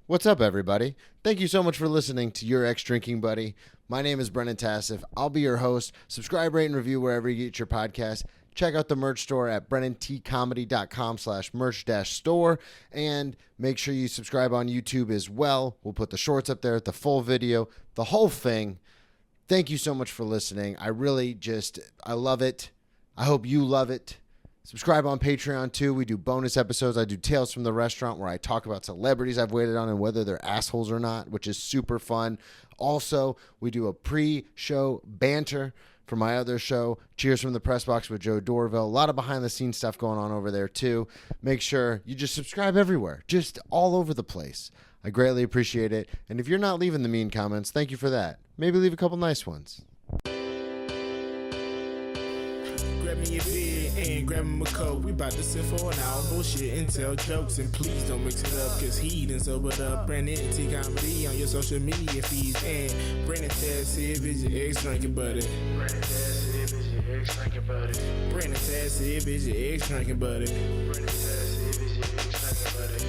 What's up, everybody? Thank you so much for listening to Your Ex-Drinking Buddy. My name is Brennan Tassif. I'll be your host. Subscribe, rate, and review wherever you get your podcast. Check out the merch store at brennantcomedy.com/merch-store. And make sure you subscribe on YouTube as well. We'll put the shorts up there, the full video, the whole thing. Thank you so much for listening. I love it. I hope you love it. Subscribe on Patreon, too. We do bonus episodes. I do Tales from the Restaurant, where I talk about celebrities I've waited on and whether they're assholes or not, which is super fun. Also, we do a pre-show banter for my other show, Cheers from the Press Box with Joe Dorville. A lot of behind-the-scenes stuff going on over there, too. Make sure you just subscribe everywhere, just all over the place. I greatly appreciate it. And if you're not leaving the mean comments, thank you for that. Maybe leave a couple nice ones. Grab me your beer and grab me a coke. We bout to sit for an hour, bullshit and tell jokes. And please don't mix it up, cause he done sobered up. Brennan T Comedy on your social media feeds. And Brennan Tassif is your ex-drinking buddy. Brennan Tassif is your ex-drinking buddy. Brennan Tassif is your ex-drinking buddy. Brennan Tassif is your ex-drinking buddy.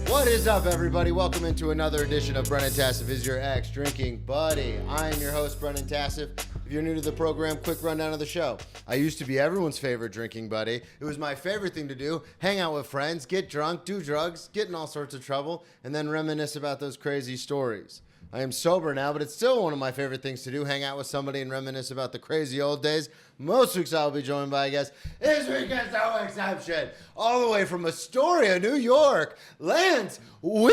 What is up, everybody? Welcome into another edition of Brennan Tassif is your ex-drinking buddy. I am your host, Brennan Tassif. If you're new to the program, quick rundown of the show. I used to be everyone's favorite drinking buddy. It was my favorite thing to do, hang out with friends, get drunk, do drugs, get in all sorts of trouble, and then reminisce about those crazy stories. I am sober now, but it's still one of my favorite things to do, hang out with somebody and reminisce about the crazy old days. Most weeks I'll be joined by a guest. This week is no exception. All the way from Astoria, New York, Lance Weiss.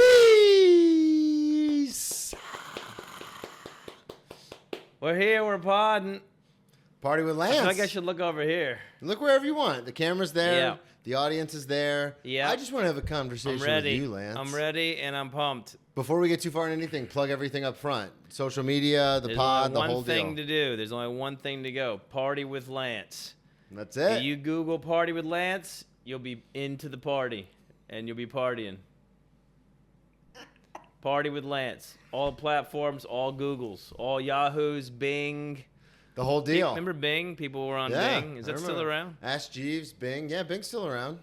We're here, we're podding. Party with Lance. I feel like I should look over here. Look wherever you want. The camera's there. Yeah. The audience is there. Yeah. I just want to have a conversation I'm ready. with you, Lance. I'm ready and I'm pumped. Before we get too far in anything, plug everything up front. Social media, the There's pod, the only whole one thing deal. to do. There's only one thing to go. Party with Lance. That's If it. you Google party with Lance, you'll be into the party and you'll be partying. Party with Lance. All platforms, all Googles, all Yahoos, Bing. The whole deal. Remember Bing? People were on Yeah, Bing. Is I that still remember. around? Ask Jeeves, Bing. Yeah, Bing's still around.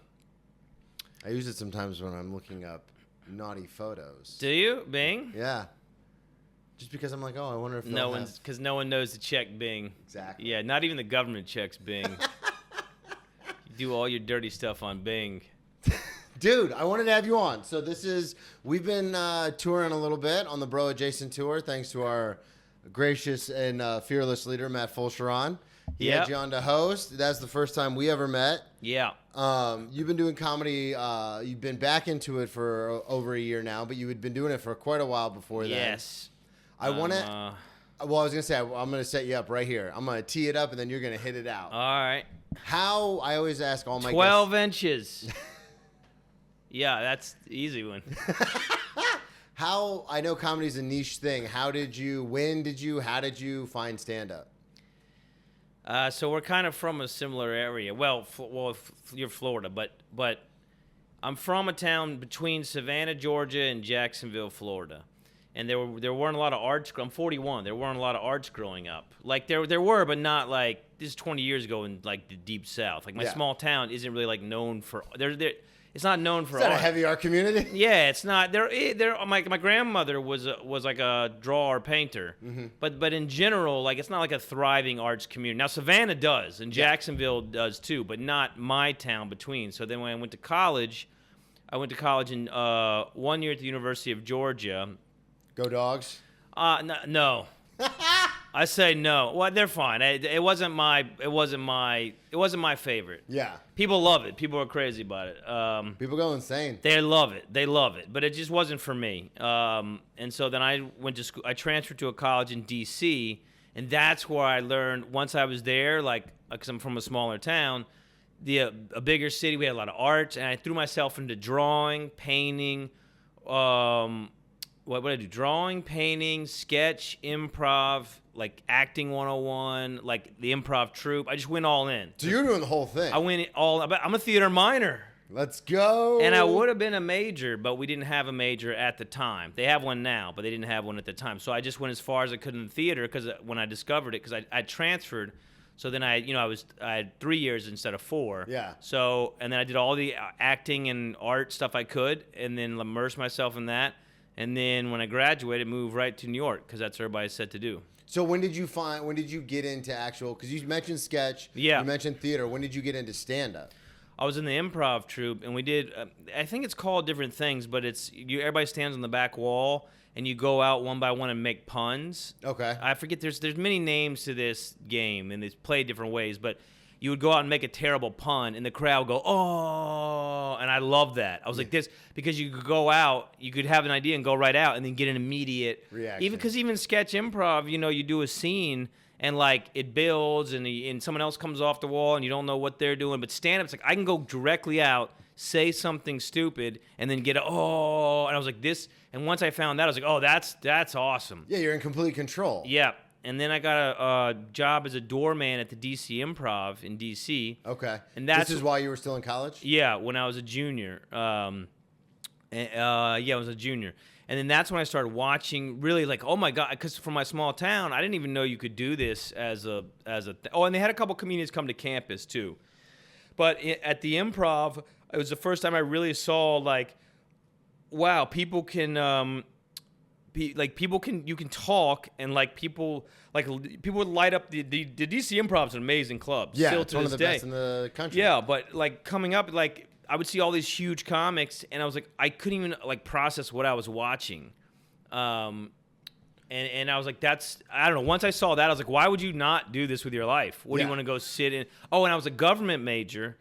I use it sometimes when I'm looking up naughty photos. Do you? Bing? Yeah. Just because I'm like, oh, I wonder if No one's, because no one knows to check Bing. Exactly. Yeah, not even the government checks Bing. You do all your dirty stuff on Bing. Dude, I wanted to have you on. So we've been touring a little bit on the Bro Adjacent Tour, thanks to our gracious and fearless leader, Matt Fulcheron. He had you on to host. That's the first time we ever met. Yeah. You've been doing comedy. You've been back into it for over a year now, but you had been doing it for quite a while before that. Yes. I want to. Well, I was gonna say I'm gonna set you up right here. I'm gonna tee it up, and then you're gonna hit it out. All right. How I always ask all my 12 inches. Yeah, that's the easy one. How I know comedy's a niche thing. How did you find stand-up? So we're kind of from a similar area. Well, you're Florida, but I'm from a town between Savannah, Georgia, and Jacksonville, Florida. And there weren't a lot of arts. I'm 41. There weren't a lot of arts growing up. Like there were, but not like this is 20 years ago in like the deep South. Like my small town isn't really like known for It's not known for Is that art. a heavy art community? Yeah, it's not. My grandmother was like a drawer or painter, but in general, like it's not like a thriving arts community. Now Savannah does, and Jacksonville does too, but not my town between. So then when I went to college in 1 year at the University of Georgia. Go Dogs. No. I say no. Well, they're fine. It wasn't my favorite. Yeah. People love it. People are crazy about it. People go insane. They love it. But it just wasn't for me. And so then I went to school. I transferred to a college in D.C., and that's where I learned. Once I was there, like, because I'm from a smaller town, a bigger city, we had a lot of arts, and I threw myself into drawing, painting. What did I do? Drawing, painting, sketch, improv, like acting 101, like the improv troupe. I just went all in. So you're doing the whole thing. I went all. I'm a theater minor. Let's go. And I would have been a major, but we didn't have a major at the time. They have one now, but they didn't have one at the time. So I just went as far as I could in the theater because when I discovered it, because I transferred. So then I had 3 years instead of 4. Yeah. So, and then I did all the acting and art stuff I could, and then immersed myself in that. And then when I graduated, moved right to New York because that's what everybody said to do. So when did you get into actual, because you mentioned sketch, Yeah. you mentioned theater. When did you get into stand-up? I was in the improv troupe, and we did. I think it's called different things, but everybody stands on the back wall, and you go out one by one and make puns. Okay. I forget. There's many names to this game, and it's played different ways. But you would go out and make a terrible pun, and the crowd would go, "Oh!" And I love that. I was like, this because you could go out, you could have an idea and go right out, and then get an immediate reaction. Even sketch improv, you do a scene. And like it builds, and someone else comes off the wall, and you don't know what they're doing. But stand-up's like I can go directly out, say something stupid, and then get and I was like this. And once I found that, I was like, oh, that's awesome. Yeah, you're in complete control. Yeah. And then I got a job as a doorman at the DC Improv in DC. Okay. And this is while you were still in college? Yeah, when I was a junior. I was a junior. And then that's when I started watching, really like, oh my God, because from my small town, I didn't even know you could do this as a. And they had a couple comedians come to campus too. But at the Improv, it was the first time I really saw like, wow, people can, you can talk, and like people would light up the DC Improv's an amazing club. Yeah, still it's to one this of the day. best in the country. Yeah, but like coming up, like I would see all these huge comics, and I was like, I couldn't even like process what I was watching, and I was like, I don't know. Once I saw that, I was like, why would you not do this with your life? What do you want to go sit in? Oh, and I was a government major,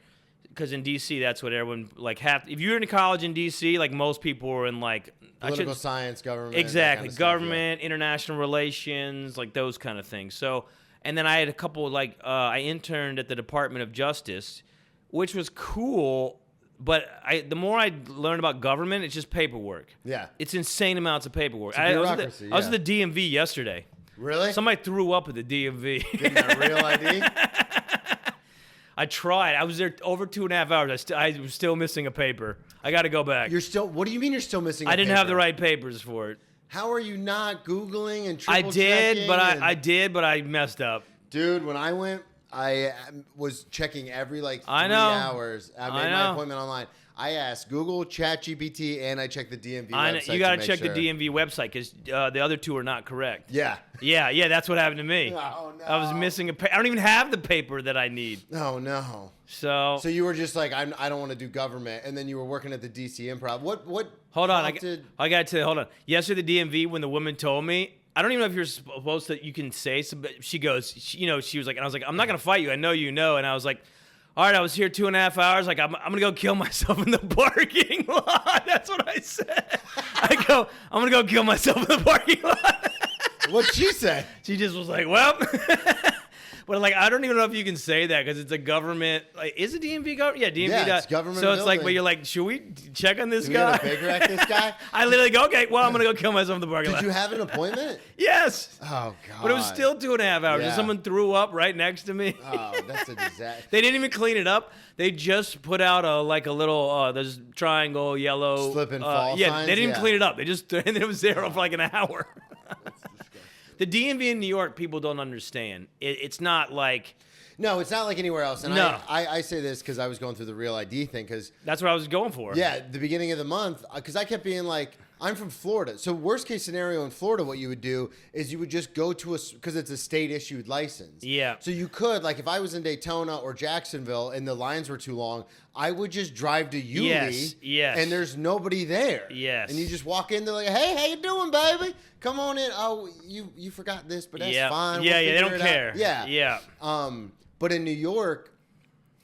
because in DC, that's what everyone like. If you're in college in DC, like most people were in like political science, government. Exactly, that kind of government, international relations, like those kind of things. So, and then I had a couple I interned at the Department of Justice, which was cool. But the more I learned about government, it's just paperwork. Yeah. It's insane amounts of paperwork. It's bureaucracy, I was at the DMV yesterday. Really? Somebody threw up at the DMV. Getting that real ID? I tried. I was there over 2.5 hours. I was still missing a paper. I got to go back. What do you mean you're still missing I didn't have the right papers for it. How are you not Googling and I triple did, checking? but I messed up. Dude, when I went, I was checking every 3 I know. hours. I made I my know. appointment online. I asked Google, ChatGPT, and I checked the DMV website. You got to to make check sure. the DMV website because the other two are not correct. Yeah. Yeah, that's what happened to me. Oh, no. I was missing I don't even have the paper that I need. Oh, no. So you were just like, I don't want to do government, and then you were working at the DC Improv. What? hold on, prompted- I got to tell you, hold on. Yesterday, the DMV, when the woman told me, I don't even know if you're supposed to. You can say some. But she goes, she was like, and I was like, I'm not gonna fight you. I know you know. And I was like, all right, I was here 2.5 hours. Like, I'm gonna go kill myself in the parking lot. That's what I said. I go, I'm gonna go kill myself in the parking lot. What'd she say? She just was like, well. But like, I don't even know if you can say that because it's a government. Like, is it DMV government? Yeah, DMV. Yeah, it's government So it's like, building. but you're like, should we check on this Do we guy? have a Baker Act this guy? I literally go, okay, well, I'm gonna go kill myself in the parking lot. Did you have an appointment? Yes. Oh, God. But it was still 2.5 hours. Yeah. And someone threw up right next to me. Oh, that's a disaster. They didn't even clean it up. They just put out a little there's triangle yellow Slip and fall Yeah, signs? they didn't Yeah. clean it up. They just and it was there for like an hour. The DMV in New York, people don't understand. It's not like No, it's not like anywhere else. And No. I say this because I was going through the Real ID thing because, that's what I was going for. yeah, the beginning of the month, because I kept being like, I'm from Florida. So worst case scenario in Florida, what you would do is you would just go to because it's a state issued license. Yeah. So you could, like if I was in Daytona or Jacksonville and the lines were too long, I would just drive to Yulee. Yes. And there's nobody there. Yes. And you just walk in, they're like, hey, how you doing, baby? Come on in. Oh, you forgot this, but that's Yeah. fine. Yeah, We'll they figure don't it out." care. Yeah. Yeah. But in New York,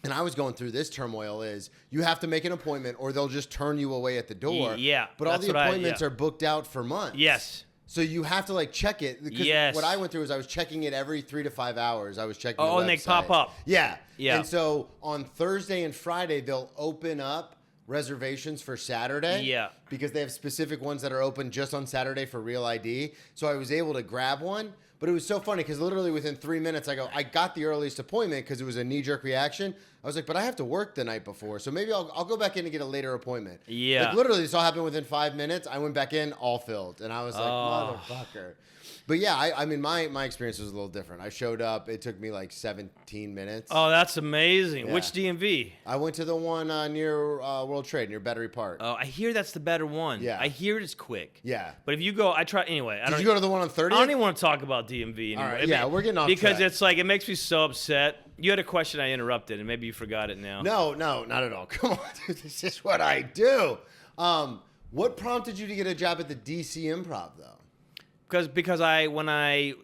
and I was going through this turmoil, is you have to make an appointment or they'll just turn you away at the door. Yeah, But all that's the what appointments yeah. are booked out for months. Yes. So you have to check it. Because Yes. what I went through is I was checking it every 3 to 5 hours. I was checking the Oh, and they website. pop up. Yeah. Yeah. And so on Thursday and Friday, they'll open up reservations for Saturday. Yeah. Because they have specific ones that are open just on Saturday for Real ID. So I was able to grab one. But it was so funny because literally within 3 minutes, I got the earliest appointment because it was a knee-jerk reaction. I was like, but I have to work the night before, so maybe I'll go back in and get a later appointment. Yeah. Like literally, this all happened within 5 minutes. I went back in, all filled, and I was like, motherfucker. But yeah, I mean, my experience was a little different. I showed up. It took me like 17 minutes. Oh, that's amazing. Yeah. Which DMV? I went to the one near World Trade, near Battery Park. Oh, I hear that's the better one. Yeah. I hear it's quick. Yeah. But if you go, I try anyway. Did you go to the one on 30th? I don't even want to talk about DMV anymore. All right, yeah, we're getting off because track. it's like it makes me so upset. You had a question I interrupted, and maybe you forgot it now. No, not at all. Come on, dude. This is what I do. What prompted you to get a job at the DC Improv, though? Because when I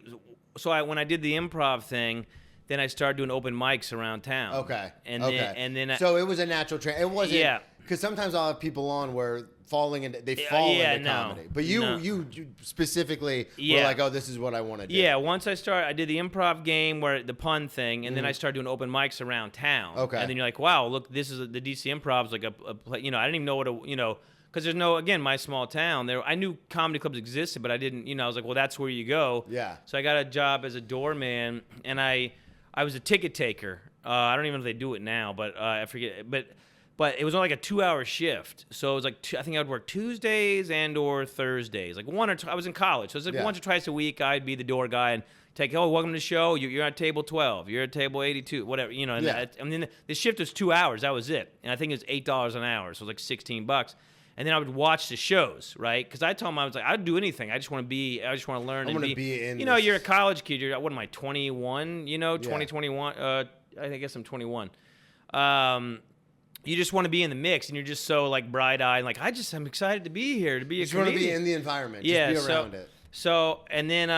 did the improv thing, then I started doing open mics around town. Okay. And okay. then So it was a natural train. It wasn't. Yeah. Because sometimes I'll have people on where fall into comedy. But you specifically were like, oh, this is what I want to do. Yeah. Once I did the improv game where the pun thing, and then I started doing open mics around town. Okay. And then you're like, wow, look, this is the DC Improv's like a I didn't even know what because there's again, my small town there. I knew comedy clubs existed, but I didn't, I was like, well, that's where you go. Yeah. So I got a job as a doorman, and I was a ticket taker. I don't even know if they do it now, but I forget. But it was only like a 2-hour shift. So it was like, I think I would work Tuesdays and or Thursdays. Like I was in college. So it was like once or twice a week, I'd be the door guy and take, welcome to the show. You're at table 12. You're at table 82, whatever, And then the shift was 2 hours. That was it. And I think it was $8 an hour. So it was like $16. And then I would watch the shows, right? Because I told him, I was like, I'd do anything. I just want to learn. I want to be in you're a college kid. What am I, 21? 2021. I guess I'm 21. You just want to be in the mix, and you're just so like bright-eyed, like I'm excited to be here, to be a comedian. You want to be in the environment, yeah, just be around it. So, and then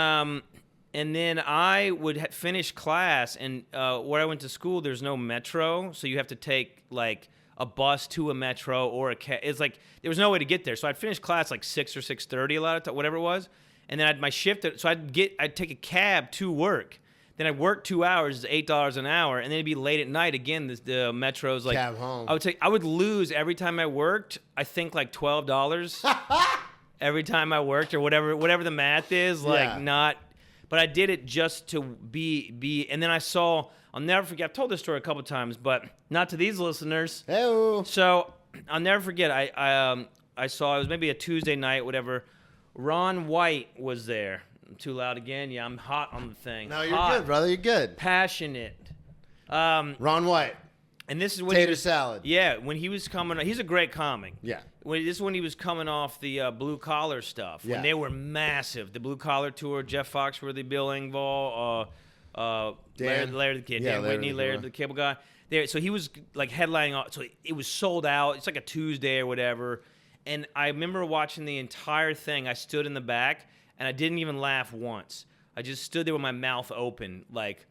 I would finish class, and where I went to school, there's no metro, so you have to take like a bus to a metro or a cab. It's like there was no way to get there. So I'd finish class like 6 or 6:30 a lot of time, whatever it was, and then I'd my shift. So I'd take a cab to work. Then I'd work 2 hours, $8 an hour, and then it'd be late at night again. The metro's like cab home. I would lose every time I worked. I think like $12 every time I worked, or whatever the math is. Like not, but I did it just to be. And then I'll never forget. I've told this story a couple times, but not to these listeners. Hey-o. So I'll never forget. I saw, it was maybe a Tuesday night, whatever. Ron White was there. I'm too loud again. Yeah, I'm hot on the thing. No, you're good, brother. You're good. Passionate. Ron White. And this is when Tater salad. Yeah, when he was coming. He's a great comic. Yeah. This is when he was coming off the blue collar stuff. When they were massive. The blue collar tour. Jeff Foxworthy, Bill Engvall, Larry the Kid, Dan Whitney, Larry the Cable Guy. There, so he was like headlining. So it was sold out. It's like a Tuesday or whatever. And I remember watching the entire thing. I stood in the back, and I didn't even laugh once. I just stood there with my mouth open, like,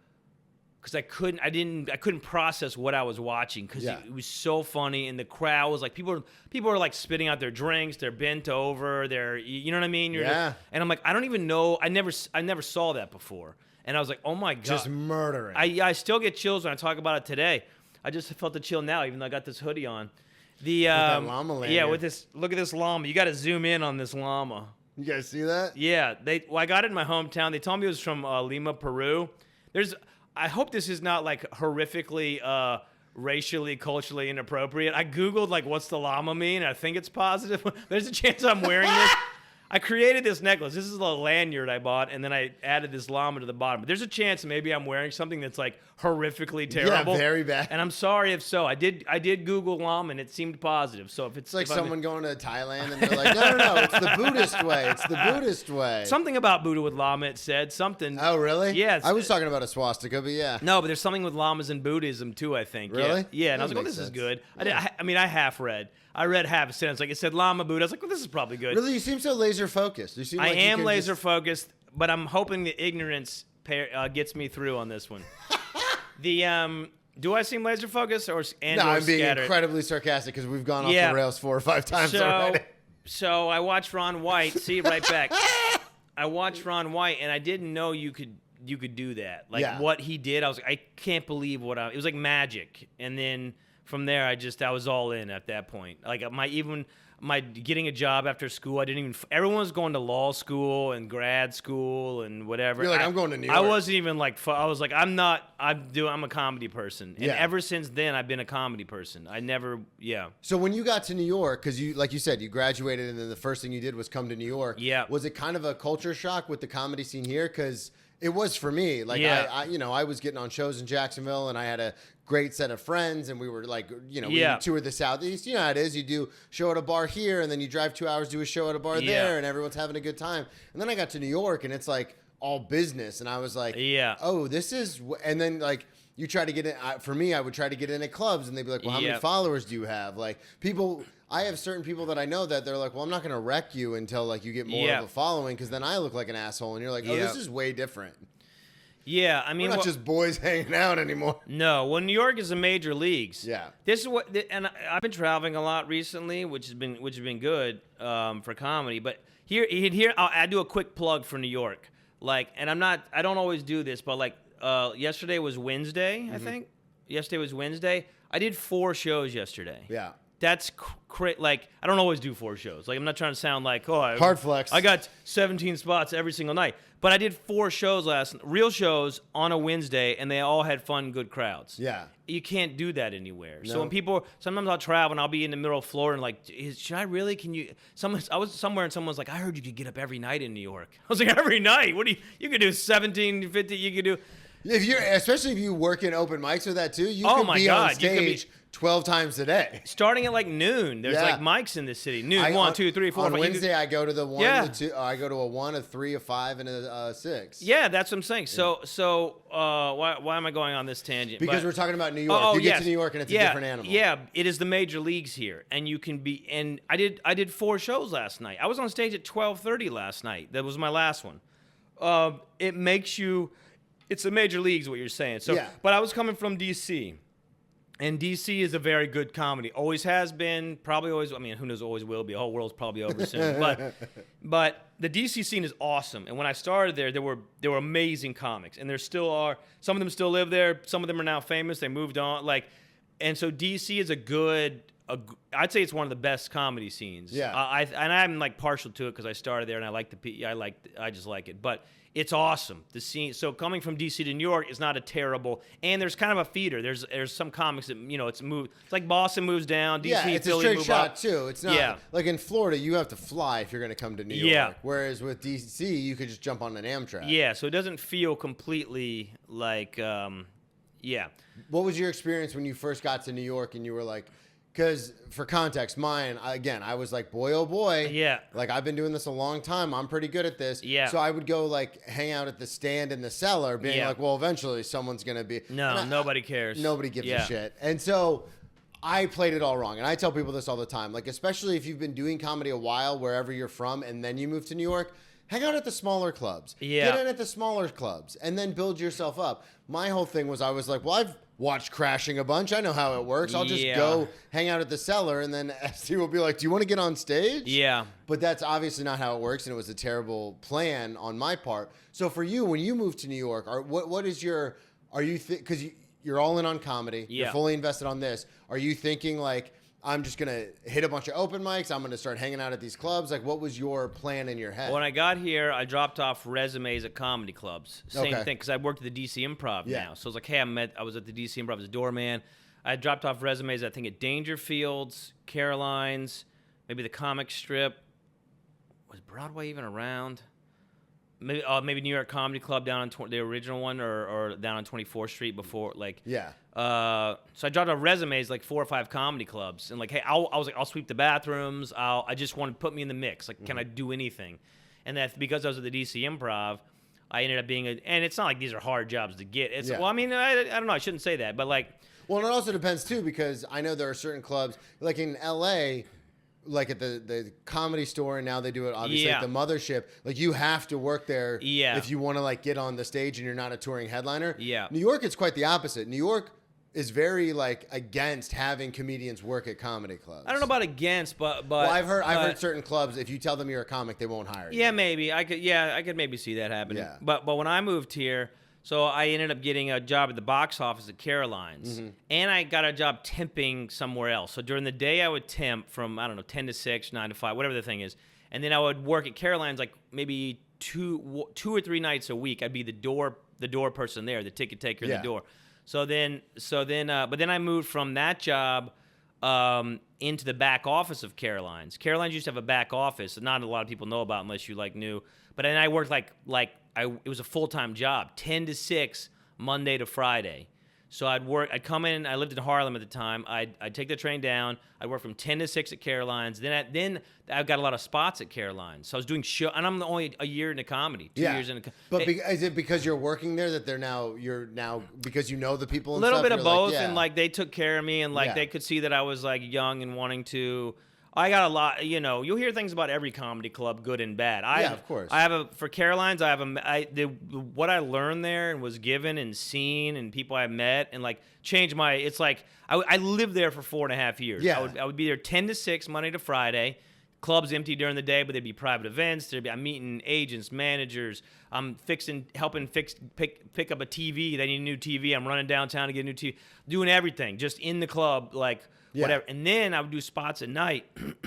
because I couldn't process what I was watching, because it was so funny, and the crowd was like, people were like spitting out their drinks, they're bent over, you know what I mean? And I'm like, I don't even know. I never saw that before. And I was like, oh my God. Just murdering. I still get chills when I talk about it today. I just felt the chill now, even though I got this hoodie on. With that llama lanyard. Yeah, look at this llama. You got to zoom in on this llama. You guys see that? Yeah, I got it in my hometown. They told me it was from Lima, Peru. I hope this is not like horrifically racially, culturally inappropriate. I Googled like, what's the llama mean? I think it's positive. There's a chance I'm wearing this. I created this necklace. This is a lanyard I bought, and then I added this llama to the bottom. But there's a chance maybe I'm wearing something that's like horrifically terrible. Yeah, very bad. And I'm sorry if so. I did Google llama, and it seemed positive. So if it's like someone going to Thailand and they're like, no, it's the Buddhist way. It's the Buddhist way. Something about Buddha with llama, it said. Something. Oh, really? Yeah. I was talking about a swastika, but yeah. No, but there's something with llamas in Buddhism too, I think. Really? Yeah, and I was like, oh, this is good. I half read. I read half a sentence. Like it said llama Buddha. I was like, well, this is probably good. Really? You seem so laser focused. You seem I like am laser focused, but I'm hoping the ignorance gets me through on this one. Do I seem laser focused No, I'm being scattered? Incredibly sarcastic because we've gone off the rails 4 or 5 times already. So I watched Ron White. See, right back. I watched Ron White, and I didn't know you could do that. Like what he did, I was like, I can't believe it was like magic. And then from there, I was all in at that point. Like my getting a job after school. I didn't even. Everyone was going to law school and grad school and whatever. You're like, I'm going to New York. I wasn't even like. I was like, I'm not. I'm a comedy person, and Yeah. ever since then, I've been a comedy person. I never. Yeah. So when you got to New York, because you, like you said, you graduated, and then the first thing you did was come to New York. Yeah. Was it kind of a culture shock with the comedy scene here? Because it was for me. Like, Yeah. I was getting on shows in Jacksonville, and I had a great set of friends, and we were like, we Yeah. toured the Southeast. You know how it is. You do show at a bar here, and then you drive 2 hours, do a show at a bar Yeah. there, and everyone's having a good time. And then I got to New York, and it's like all business, and I was like, Yeah. oh, this is, and then like. You try to get in. For me, I would try to get in at clubs, and they'd be like, "Well, how many Yep. followers do you have?" Like people, I have certain people that I know that they're like, "Well, I'm not going to wreck you until like you get more Yep. of a following, because then I look like an asshole." And you're like, "Oh, Yep. this is way different. Yeah. I We're mean, not well- just boys hanging out anymore." No, well, New York is the major leagues. Yeah. This is what, and I've been traveling a lot recently, which has been good for comedy. But here, I do a quick plug for New York. Like, and I don't always do this, but like, yesterday was Wednesday, Mm-hmm. I think. Yesterday was Wednesday. I did 4 shows yesterday. Yeah. That's like, I don't always do 4 shows. Like, I'm not trying to sound like, Hard flex. I got 17 spots every single night. But I did 4 shows real shows on a Wednesday, and they all had fun, good crowds. Yeah. You can't do that anywhere. No. So when sometimes I'll travel and I'll be in the middle of Florida and like, should I really? Can you? I was somewhere and someone's like, I heard you could get up every night in New York. I was like, every night? What do you could do 17, 50, you could do. Especially if you work in open mics with that too, you Oh could my be God, on you could be- stage 12 times a day. Starting at like noon, there's Yeah. like mics in the city. Noon, I- 1, on- 2, 3, 4, On 5. Wednesday, I go to the 1, Yeah. the 2. I go to a 1, a 3, a 5, and a 6. Yeah, that's what I'm saying. So why am I going on this tangent? Because But- we're talking about New York. Oh, You get yes. to New York and it's Yeah, a different animal. Yeah, it is the major leagues here, and you can be. And I did 4 shows last night. I was on stage at 12:30 last night. That was my last one. It makes you. It's the major leagues, what you're saying. So, Yeah. but I was coming from DC, and DC is a very good comedy. Always has been. Probably always. I mean, who knows? Always will be. The whole world's probably over soon. But the DC scene is awesome. And when I started there were amazing comics, and there still are. Some of them still live there. Some of them are now famous. They moved on. And so DC is I'd say it's one of the best comedy scenes. Yeah. And I'm like partial to it because I started there and I just like it. But it's awesome. The scene. So coming from DC to New York is not a terrible. And there's kind of a feeder. There's some comics that it's moved. It's like Boston moves down. DC, Yeah, it's Philly a straight move shot up. too. It's not Yeah. like in Florida. You have to fly if you're going to come to New York. Yeah. Whereas with DC, you could just jump on an Amtrak. Yeah. So it doesn't feel completely like. Yeah. What was your experience when you first got to New York and you were like? Because for context, I was like, boy, oh boy. Yeah. Like, I've been doing this a long time. I'm pretty good at this. Yeah. So I would go, like, hang out at the stand in the cellar, being Yeah. like, well, eventually someone's going to be. No, And nobody cares. Nobody gives Yeah. a shit. And so I played it all wrong. And I tell people this all the time. Like, especially if you've been doing comedy a while, wherever you're from, and then you move to New York, hang out at the smaller clubs. Yeah. Get in at the smaller clubs and then build yourself up. My whole thing was I was like, well, I've watched Crashing a bunch. I know how it works. I'll just Yeah. go hang out at the cellar, and then ST will be like, do you want to get on stage? Yeah. But that's obviously not how it works, and it was a terrible plan on my part. So for you, when you moved to New York, what is your, because you're all in on comedy, you're Yeah. fully invested on this. Are you thinking like, I'm just going to hit a bunch of open mics, I'm going to start hanging out at these clubs? Like, what was your plan in your head? When I got here, I dropped off resumes at comedy clubs. Same Okay. thing, because I worked at the DC Improv Yeah. now. So I was like, hey, I was at the DC Improv as a doorman. I dropped off resumes, I think, at Dangerfields, Caroline's, maybe the Comic Strip. Was Broadway even around? Maybe New York Comedy Club down on the original one, or down on 24th Street before, like. Yeah. So I dropped off resumes like 4 or 5 comedy clubs, and like, hey, I was like, I'll sweep the bathrooms. I just want to put me in the mix. Like, can I do anything? And that's because I was at the DC Improv. I ended up being and it's not like these are hard jobs to get. It's Yeah. well, I mean, I don't know. I shouldn't say that, but like, Well, and it also depends too, because I know there are certain clubs, like in LA, like at the Comedy Store, and now they do it obviously Yeah. at the Mothership. Like, you have to work there Yeah. if you want to like get on the stage and you're not a touring headliner. Yeah. New York, it's quite the opposite. New York is very like against having comedians work at comedy clubs. I don't know about against, but Well, I've heard certain clubs, if you tell them you're a comic, they won't hire you. Yeah, maybe I could maybe see that happening. Yeah. But when I moved here, So I ended up getting a job at the box office at Caroline's, and I got a job temping somewhere else. So during the day, I would temp from, I don't know, 10 to 6, 9 to 5, whatever the thing is. And then I would work at Caroline's like maybe two or three nights a week. I'd be the door person there, the ticket taker at the door. But then I moved from that job into the back office of Caroline's. Caroline's used to have a back office that not a lot of people know about unless you like knew. But then I worked it was a full-time job, 10 to 6, Monday to Friday. So I'd come in, I lived in Harlem at the time, I'd take the train down, I'd work from 10 to 6 at Caroline's, then I got a lot of spots at Caroline's. So I was doing and I'm only a year into comedy, 2 years into But is it because you're working there that you're now, because you know the people and a little stuff, bit of both, like, and like they took care of me, and like they could see that I was like young and wanting to. I got a lot, you'll hear things about every comedy club, good and bad. Of course. For Caroline's, what I learned there and was given and seen and people I met and like changed it's like, I lived there for 4.5 years. Yeah. I would be there 10 to 6, Monday to Friday. Clubs empty during the day, but there'd be private events. I'm meeting agents, managers. I'm helping pick up a TV. They need a new TV. I'm running downtown to get a new TV. Doing everything, just in the club, like whatever. And then I would do spots at night.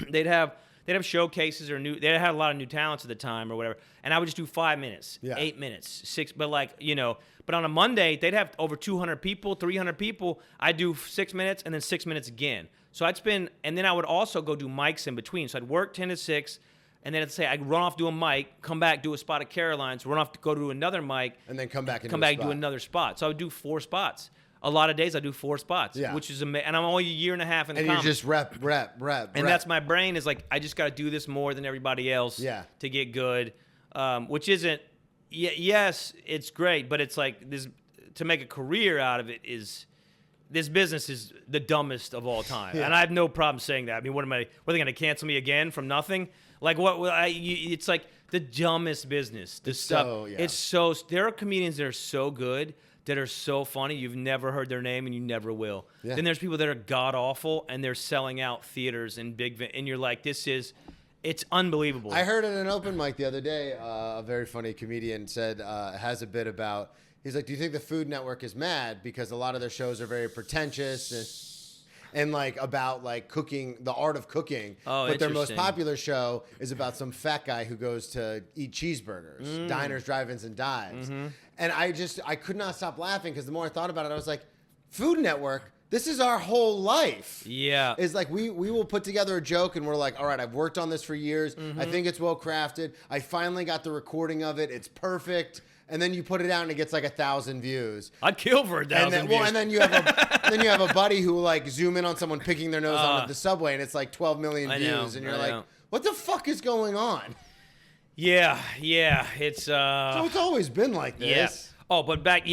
they'd have showcases they had a lot of new talents at the time or whatever. And I would just do 5 minutes, 8 minutes, 6. But but on a Monday they'd have over 200 people, 300 people. I'd do 6 minutes and then 6 minutes again. So and then I would also go do mics in between. So I'd work 10 to 6, and then I'd run off, do a mic, come back, do a spot at Caroline's, run off to go to another mic, and then come back and do another spot. So I would do 4 spots. A lot of days I do 4 spots, which is amazing. And I'm only a year and a half in the comedy. And you just rep. And that's my brain is like, I just got to do this more than everybody else to get good, which isn't, yes, it's great, but it's like this, to make a career out of it is... This business is the dumbest of all time, and I have no problem saying that. I mean, what are they going to cancel me again from nothing? Like it's like the dumbest business. There are comedians that are so good, that are so funny, you've never heard their name and you never will. Yeah. Then there's people that are god awful and they're selling out theaters and and you're like, it's unbelievable. I heard at an open mic the other day, a very funny comedian said has a bit about. He's like, do you think the Food Network is mad because a lot of their shows are very pretentious and like about like cooking, the art of cooking. Oh, but their most popular show is about some fat guy who goes to eat cheeseburgers, diners, drive-ins, and dives. Mm-hmm. And I could not stop laughing because the more I thought about it, I was like, Food Network, this is our whole life. Yeah. It's like we will put together a joke and we're like, all right, I've worked on this for years. Mm-hmm. I think it's well crafted. I finally got the recording of it. It's perfect. And then you put it out and it gets like 1,000 views. I'd kill for 1,000 views. And then you have a buddy who like zoom in on someone picking their nose on the subway and it's like 12 million views. And you're like, what the fuck is going on? Yeah. It's so it's always been like this. Yeah. Oh, but back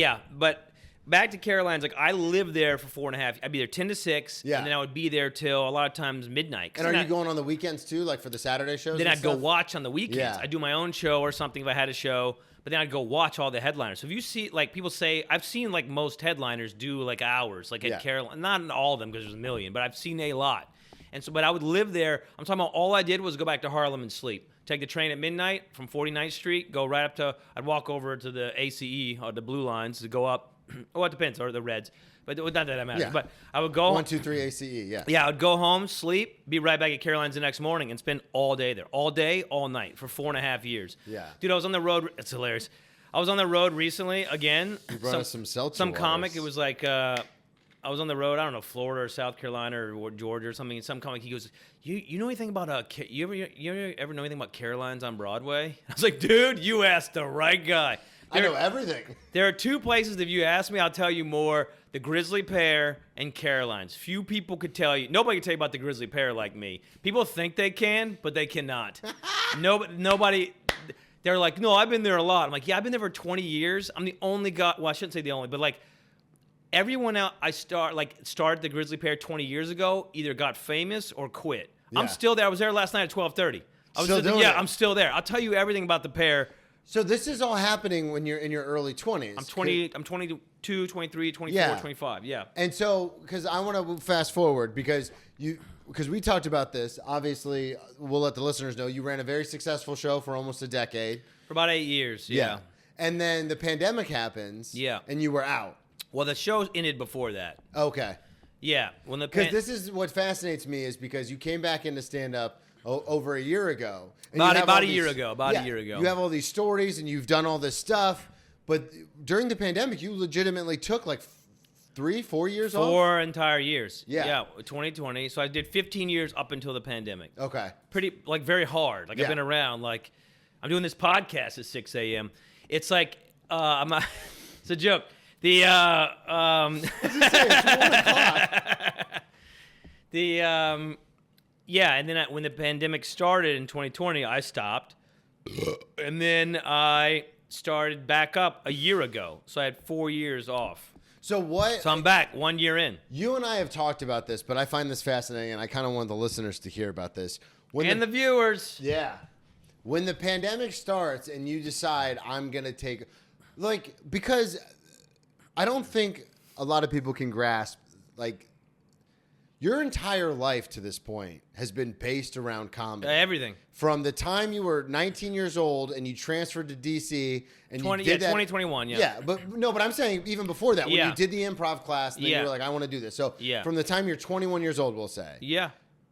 to Caroline's, like I lived there for 4.5. I'd be there 10 to 6, and then I would be there till a lot of times midnight. And are you going on the weekends too, like for the Saturday shows? Then I'd go watch on the weekends. Yeah. I'd do my own show or something if I had a show, but then I'd go watch all the headliners. So if you see, like people say, I've seen like most headliners do like hours, like at Caroline. Not in all of them because there's a million, but I've seen a lot. And so, but I would live there. I'm talking about all I did was go back to Harlem and sleep. Take the train at midnight from 49th Street, go right up to, I'd walk over to the ACE or the blue lines to go up. Oh, it depends, or the Reds. But not that that matters. Yeah. But I would go 1, 2, 3 ACE, yeah. Yeah, I would go home, sleep, be right back at Caroline's the next morning, and spend all day there. All day, all night for 4.5 years. Yeah. Dude, I was on the road. It's hilarious. I was on the road recently again. You brought us some seltzer Some waters. comic. It was like I was on the road. I don't know, Florida or South Carolina or Georgia or something. And some comic, he goes, "You know anything about you ever know anything about Caroline's on Broadway?" I was like, "Dude, you asked the right guy." I know everything. There are 2 places, if you ask me, I'll tell you more. The Grizzly Pear and Caroline's. Few people could tell you. Nobody can tell you about the Grizzly Pear like me. People think they can, but they cannot. Nobody. They're like, no, I've been there a lot. I'm like, yeah, I've been there for 20 years. I'm the only guy. Well, I shouldn't say the only, but like everyone else started the Grizzly Pear 20 years ago, either got famous or quit. Yeah. I'm still there. I was there last night at 12:30. I'm still there. I'll tell you everything about the Pear. So this is all happening when you're in your early 20s. I'm 22, 23, 24, 25. Yeah. And so, because I want to fast forward because we talked about this. Obviously, we'll let the listeners know you ran a very successful show for almost a decade. For about 8 years. Yeah. And then the pandemic happens. Yeah. And you were out. Well, the show ended before that. Okay. Yeah. When the Because this is what fascinates me is because you came back into stand-up over a year ago. And About a year ago. You have all these stories and you've done all this stuff. But during the pandemic, you legitimately took like 3-4 years off? 4 entire years. Yeah. Yeah, 2020. So I did 15 years up until the pandemic. Okay. Pretty, like, very hard. Like, Yeah. I've been around. Like, I'm doing this podcast at 6 a.m. It's like, I'm not, it's a joke. The, yeah, and then when the pandemic started in 2020, I stopped. And then I started back up a year ago. So I had 4 years off. So I'm back 1 year in. You and I have talked about this, but I find this fascinating, and I kind of want the listeners to hear about this. And the viewers. Yeah. When the pandemic starts and you decide I'm going to take, like, because I don't think a lot of people can grasp, like, your entire life to this point has been based around comedy. Everything. From the time you were 19 years old and you transferred to DC and you did that. 2021, yeah. Yeah, but I'm saying even before that, when you did the improv class, and then you were like, I want to do this. So from the time you're 21 years old, we'll say. Yeah.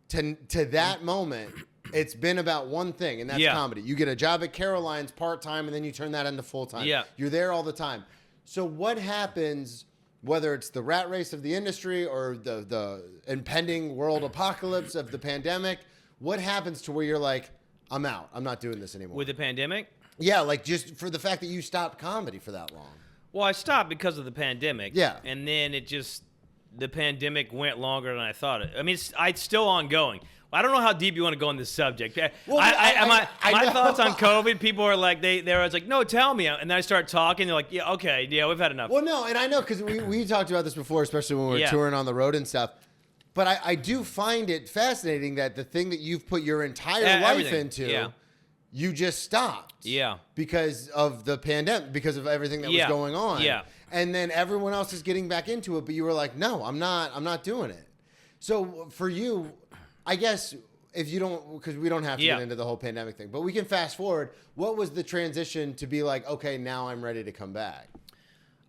To that moment, it's been about one thing, and that's comedy. You get a job at Caroline's part-time, and then you turn that into full-time. Yeah. You're there all the time. So what happens, whether it's the rat race of the industry or the impending world apocalypse of the pandemic, what happens to where you're like, I'm out. I'm not doing this anymore? With the pandemic? Yeah, like just for the fact that you stopped comedy for that long. Well, I stopped because of the pandemic. Yeah. And then the pandemic went longer than I thought it. I mean, it's still ongoing. I don't know how deep you want to go on this subject. Well, my thoughts on COVID, people are like, they're always like, no, tell me. And then I start talking. They're like, yeah, okay, yeah, we've had enough. Well, no, and I know because we talked about this before, especially when we were touring on the road and stuff. But I do find it fascinating that the thing that you've put your entire life into, you just stopped. Yeah. Because of the pandemic, because of everything that was going on. Yeah. And then everyone else is getting back into it, but you were like, no, I'm not doing it. So for you, I guess if you don't, because we don't have to get into the whole pandemic thing, but we can fast forward. What was the transition to be like, okay, now I'm ready to come back?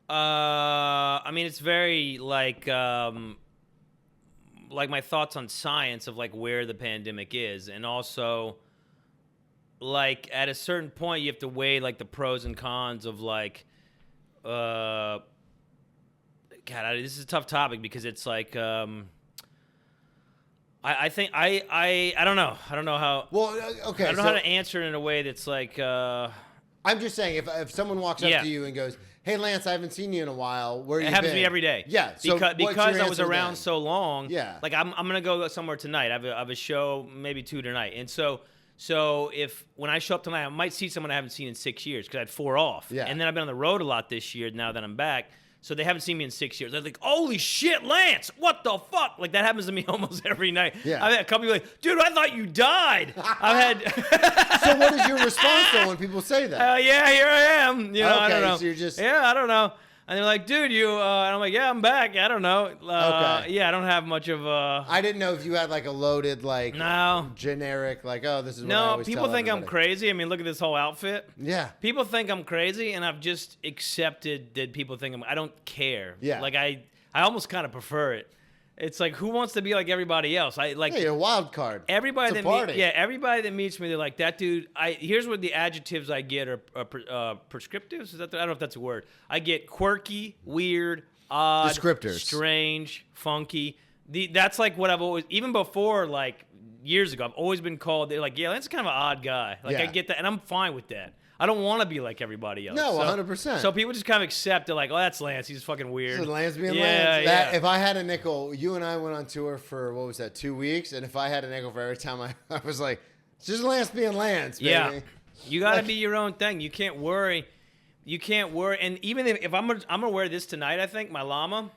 I mean, it's very like my thoughts on science of like where the pandemic is, and also like at a certain point you have to weigh like the pros and cons of like God, this is a tough topic because it's like I think I don't know how. Well, okay. I don't know how to answer it in a way that's like. I'm just saying, if someone walks up to you and goes, "Hey, Lance, I haven't seen you in a while. Where you been?" It happens to me every day. Yeah. So because I was around so long. Yeah. Like I'm gonna go somewhere tonight. I have a show, maybe 2 tonight, and so if when I show up tonight, I might see someone I haven't seen in 6 years because I had 4 off. Yeah. And then I've been on the road a lot this year. Now that I'm back. So they haven't seen me in 6 years. They're like, holy shit, Lance, what the fuck? Like, that happens to me almost every night. Yeah. I've had a couple people like, dude, I thought you died. I've had... So what is your response, though, when people say that? Yeah, here I am. You know, I don't know. So you're just... Yeah, I don't know. And they're like, dude, you... and I'm like, yeah, I'm back. I don't know. Okay. Yeah, I don't have much of a... I didn't know if you had, like, a loaded, like, generic, like, oh, this is what I always tell people think everybody. I'm crazy. I mean, look at this whole outfit. Yeah. People think I'm crazy, and I've just accepted that people think I don't care. Yeah. Like, I almost kind of prefer it. It's like, who wants to be like everybody else? Hey, you're a wild card. Everybody it's a party. everybody that meets me, they're like, that dude. Here's what the adjectives I get are prescriptives. Is that I don't know if that's a word. I get quirky, weird, odd, descriptors, strange, funky. That's like what I've always, even before like years ago, I've always been called. They're like, yeah, that's kind of an odd guy. Like I get that, and I'm fine with that. I don't want to be like everybody else. No, 100%. So people just kind of accept. They're like, oh, that's Lance. He's fucking weird. This is Lance being yeah, Lance. Yeah. If I had a nickel, you and I went on tour for, what was that, 2 weeks? And if I had a nickel for every time I was like, it's just Lance being Lance, baby. Yeah. You got to be your own thing. You can't worry. And even if I'm gonna wear this tonight, I think, my llama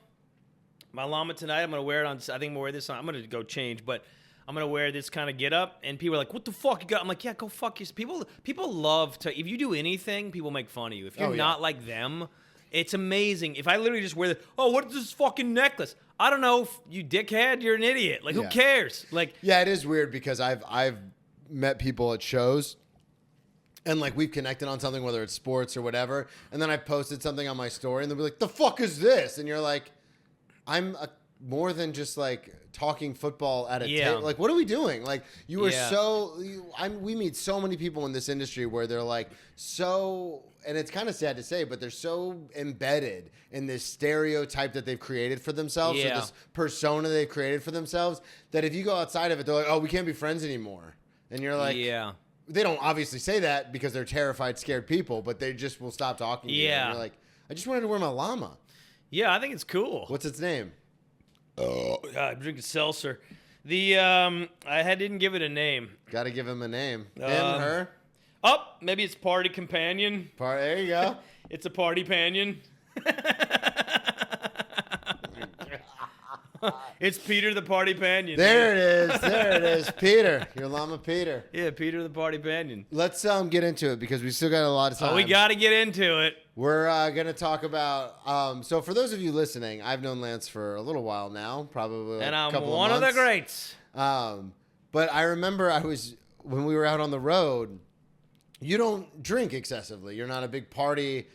tonight, I'm going to wear it on, I think I'm going to wear this on, I'm going to go change, but I'm going to wear this kind of get up, and people are like, what the fuck you got? I'm like, yeah, go fuck yourself. People love to, if you do anything, people make fun of you. If you're not like them, it's amazing. If I literally just wear what is this fucking necklace? I don't know, you dickhead, you're an idiot. Like, who cares? Like, yeah, it is weird because I've met people at shows, and like we've connected on something, whether it's sports or whatever, and then I posted something on my story, and they'll be like, "The fuck is this?" And you're like, "I'm more than just like talking football at a table. Like, what are we doing?" Like, you are we meet so many people in this industry where they're like so, and it's kind of sad to say, but they're so embedded in this stereotype that they've created for themselves, or this persona they've created for themselves, that if you go outside of it, they're like, "Oh, we can't be friends anymore," and you're like, "Yeah." They don't obviously say that because they're terrified, scared people, but they just will stop talking to you. And you're like, "I just wanted to wear my llama." Yeah, I think it's cool. What's its name? I'm drinking seltzer. The I didn't give it a name. Got to give him a name. Him, her. Oh, maybe it's Party Companion. There you go. It's a Party Panion. It's Peter the Party Panion. There it is. Peter. Your llama Peter. Yeah, Peter the Party Panion. Let's get into it because we still got a lot of time. Oh, we got to get into it. We're going to talk about, so for those of you listening, I've known Lance for a little while now, probably like and a couple I'm one of the greats. But I remember when we were out on the road, you don't drink excessively. You're not a big party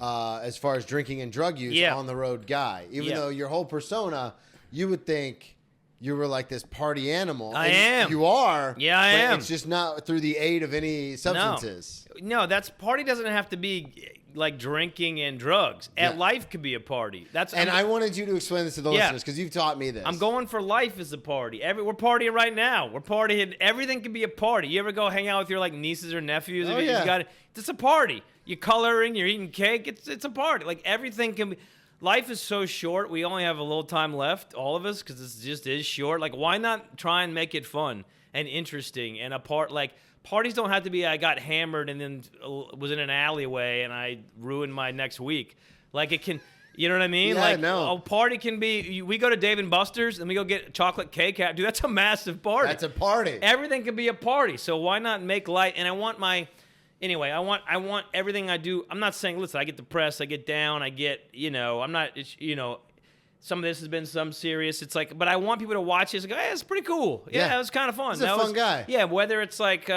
as far as drinking and drug use on the road guy. Even though your whole persona, you would think you were like this party animal. I am. You are. Yeah, I am. It's just not through the aid of any substances. No, party doesn't have to be like drinking and drugs. Life could be a party. I wanted you to explain this to the listeners because you've taught me this. I'm going for life as a party. We're partying right now. We're partying. Everything can be a party. You ever go hang out with your like nieces or nephews? Oh, yeah. It's a party. You're coloring. You're eating cake. It's a party. Like everything can be. Life is so short. We only have a little time left, all of us, because this just is short. Like, why not try and make it fun and interesting and like. Parties don't have to be I got hammered and then was in an alleyway and I ruined my next week. Like it can, you know what I mean? Yeah, like no. A party can be, we go to Dave & Buster's and we go get chocolate cake. Dude, that's a massive party. That's a party. Everything can be a party. So why not make light? And I want everything I do. I'm not saying, listen, I get depressed, I get down, I get, some of this has been some serious. It's like, but I want people to watch it. It's like, hey, it's pretty cool. Yeah, it was kind of fun. He's a fun guy. Yeah, whether it's like,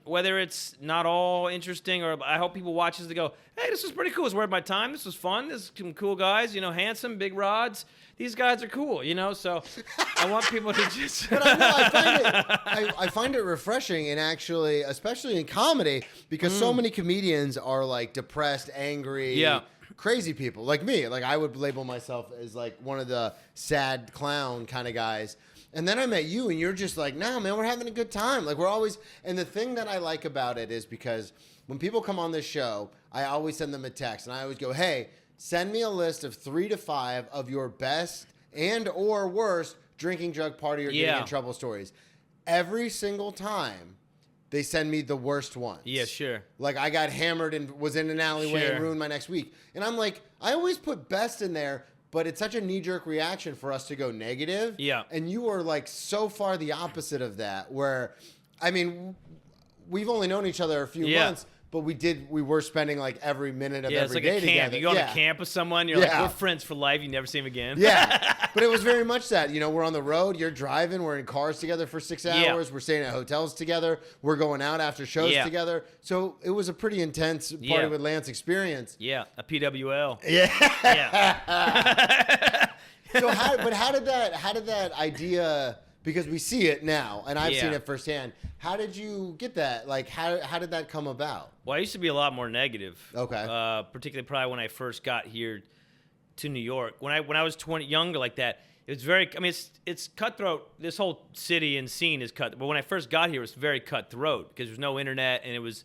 whether it's not all interesting, or I hope people watch this to go, hey, this was pretty cool. It's worth my time. This was fun. There's some cool guys. Handsome, big rods. These guys are cool. So I want people to just. But I find it refreshing, and actually, especially in comedy, because so many comedians are like depressed, angry. Yeah. Crazy people like me. Like I would label myself as like one of the sad clown kind of guys. And then I met you and you're just like, nah, man, we're having a good time. Like we're always, and the thing that I like about it is because when people come on this show, I always send them a text and I always go, hey, send me a list of 3 to 5 of your best and or worst drinking, drug, party, or getting in trouble stories. Every single time, they send me the worst ones. Yeah, sure. Like I got hammered and was in an alleyway and ruined my next week. And I'm like, I always put best in there, but it's such a knee-jerk reaction for us to go negative. Yeah. And you are like so far the opposite of that, where, I mean, we've only known each other a few months, but we were spending like every minute of every day together. You go on a camp with someone, you're like, we're friends for life. You never see him again. Yeah. But it was very much that, we're on the road, you're driving, we're in cars together for 6 hours, we're staying at hotels together, we're going out after shows together. So it was a pretty intense party with Lance experience. Yeah, a PWL. Yeah. So how did that idea, because we see it now and I've seen it firsthand, how did you get that? Like how did that come about? Well, I used to be a lot more negative. Okay. Particularly probably when I first got here to New York. When I was 20, younger like that, it was very. I mean, it's cutthroat. This whole city and scene is cut. But when I first got here, it was very cutthroat because there's no internet, and it was.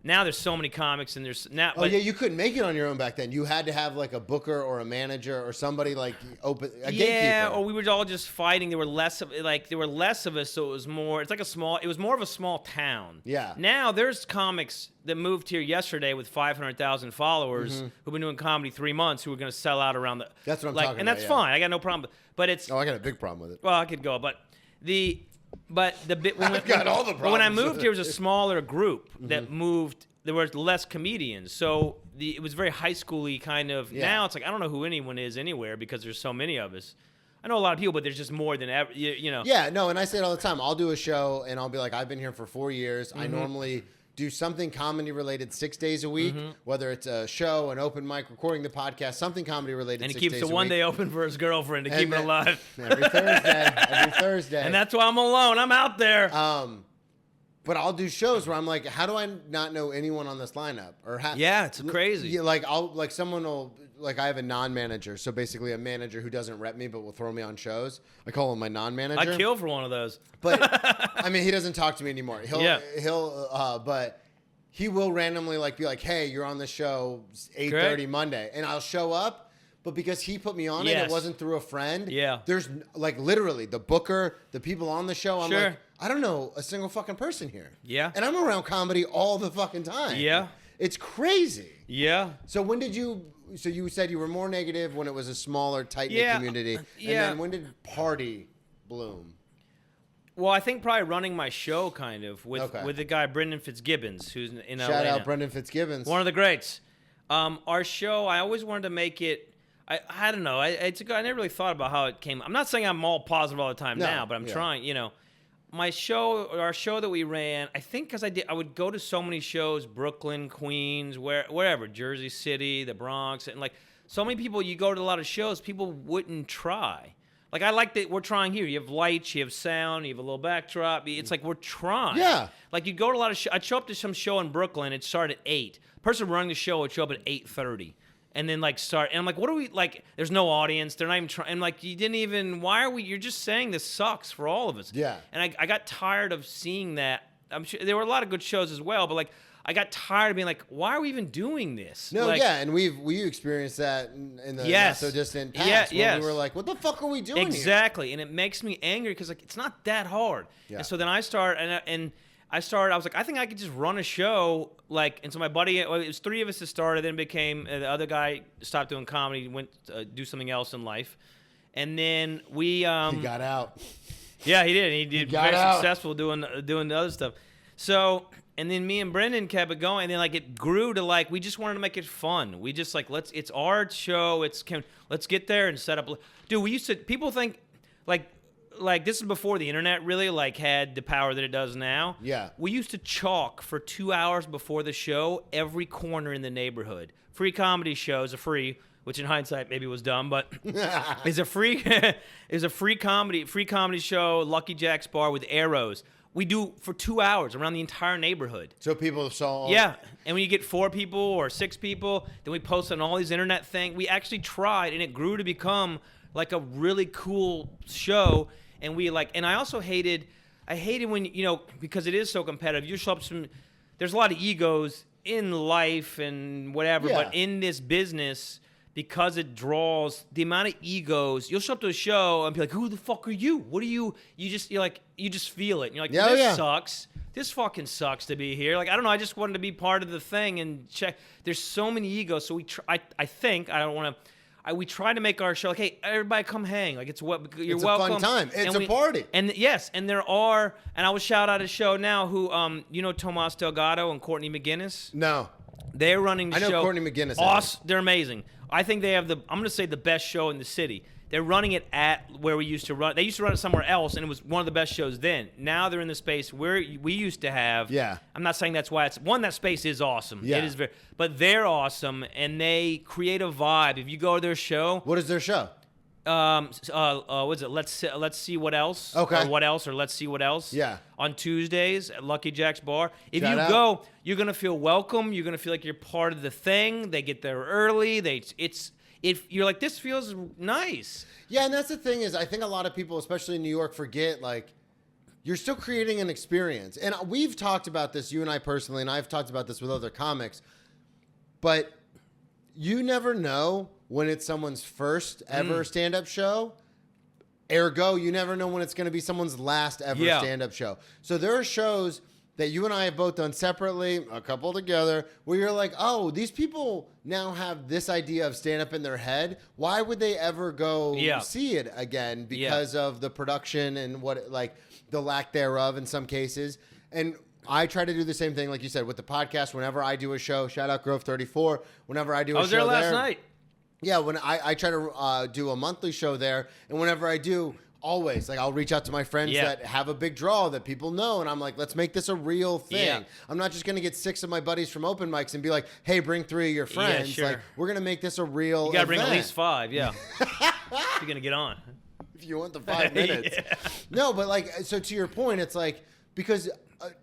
Now there's so many comics, and there's now. Oh yeah, you couldn't make it on your own back then. You had to have like a booker or a manager or somebody like a gatekeeper. Yeah, or we were all just fighting. There were less of us, so it was more. It's like it was more of a small town. Yeah. Now there's comics that moved here yesterday with 500,000 followers who've been doing comedy 3 months who are going to sell out around the. That's what I'm talking about. And that's fine. I got no problem. But it's. Oh, I got a big problem with it. Well, I could go, but the bit when, I've got all the problems. But when I moved here, it was a smaller group that moved. There were less comedians, so it was very high school-y kind of. Yeah. Now it's like I don't know who anyone is anywhere because there's so many of us. I know a lot of people, but there's just more than ever. You know. Yeah, no, and I say it all the time. I'll do a show and I'll be like, I've been here for 4 years. I normally do something comedy related 6 days a week, whether it's a show, an open mic, recording the podcast, something comedy related. And he 6 keeps days the a one week. day open for his girlfriend to keep it alive. Every Thursday. And that's why I'm alone. I'm out there. But I'll do shows where I'm like, how do I not know anyone on this lineup? Or it's crazy. Yeah, like someone will, like I have a non-manager, so basically a manager who doesn't rep me but will throw me on shows. I call him my non-manager. I'd kill for one of those. But I mean, he doesn't talk to me anymore. But he will randomly like be like, hey, you're on the show 8:30 Monday, and I'll show up. But because he put me on it wasn't through a friend. Yeah. There's like literally the booker, the people on the show. I'm Sure. like, I don't know a single fucking person here. Yeah. And I'm around comedy all the fucking time. Yeah. It's crazy. Yeah. So when did you? So you said you were more negative when it was a smaller, tight-knit community. And then when did party bloom? Well, I think probably running my show kind of with the guy Brendan Fitzgibbons, who's in LA. Shout out now. Brendan Fitzgibbons. One of the greats. Our show, I always wanted to make it. I don't know. I never really thought about how it came. I'm not saying I'm all positive all the time now, but I'm trying. You know, our show that we ran. I think because I would go to so many shows, Brooklyn, Queens, wherever, Jersey City, the Bronx, and like so many people. You go to a lot of shows, people wouldn't try. Like I like that we're trying here. You have lights, you have sound, you have a little backdrop. It's like we're trying. Yeah. Like you go to a lot of. I'd show up to some show in Brooklyn. It started at 8. Person running the show would show up at 8:30. And then like start, and I'm like, what are we like? There's no audience. They're not even trying. And like, you didn't even. Why are we? You're just saying this sucks for all of us. Yeah. And I got tired of seeing that. I'm sure there were a lot of good shows as well, but like I got tired of being like, why are we even doing this? No, like, and we experienced that in the not so distant past. Where we were like, what the fuck are we doing exactly, and it makes me angry because like it's not that hard. Yeah. And so then I start I was like, I think I could just run a show, like, and so my buddy, it was 3 of us that started, then it became, the other guy stopped doing comedy, went do something else in life, and then we, He got out. yeah, he did, he did got very out. successful doing the other stuff, so, and then me and Brendan kept it going, and then, like, it grew to, like, we just wanted to make it fun, we just, like, it's our show, let's get there and set up, dude, we used to, people think, like this is before the internet really like had the power that it does now. Yeah. We used to chalk for 2 hours before the show every corner in the neighborhood. Free comedy shows are free, which in hindsight maybe was dumb, but is a free comedy show, Lucky Jack's Bar with arrows. We do for 2 hours around the entire neighborhood. So people saw. Yeah, and when you get 4 people or 6 people, then we post on all these internet things. We actually tried, and it grew to become like a really cool show. And we like, and I also hated when, you know, because it is so competitive, you show up there's a lot of egos in life and whatever, but in this business, because it draws the amount of egos, you'll show up to a show and be like, who the fuck are you? What are you? You just feel it. And you're like, this sucks. This fucking sucks to be here. Like, I don't know. I just wanted to be part of the thing and check. There's so many egos. So we try to make our show like, hey, everybody come hang. Like, you're It's welcome. a fun time. It's a party. And yes, and there are, and I will shout out a show now who, you know, Tomas Delgado and Courtney McGinnis? No. They're running the show. I know Courtney McGinnis. Awesome. They're amazing. I think they have I'm going to say the best show in the city. They're running it at where we used to run. They used to run it somewhere else, and it was one of the best shows then. Now they're in the space where we used to have. Yeah. I'm not saying that's why that space is awesome. Yeah. It is but they're awesome, and they create a vibe. If you go to their show. What is their show? What is it? Let's see what else. Okay. Or what else? Or let's see what else. Yeah. On Tuesdays at Lucky Jack's Bar. If you go, you're gonna feel welcome. You're gonna feel like you're part of the thing. They get there early. If you're like, this feels nice. Yeah, and that's the thing is, I think a lot of people, especially in New York, forget, like, you're still creating an experience. And we've talked about this, you and I personally, and I've talked about this with other comics, but you never know when it's someone's first ever stand-up show. Ergo, you never know when it's going to be someone's last ever stand-up show. So there are shows that you and I have both done separately, a couple together, where you're like, oh, these people now have this idea of stand-up in their head. Why would they ever go see it again? Because of the production and the lack thereof in some cases. And I try to do the same thing, like you said, with the podcast. Whenever I do a show, shout out Grove 34. Whenever I do a show I was there last night. Yeah, when I try to do a monthly show there, and whenever I do, Always. Like, I'll reach out to my friends that have a big draw that people know, and I'm like, let's make this a real thing. Yeah. I'm not just going to get 6 of my buddies from open mics and be like, hey, bring 3 of your friends. Sure. Like, we're going to make this a real You got to bring at event. least 5, yeah. If you're going to get on. If you want the 5 minutes. No, but like, so to your point, it's like, because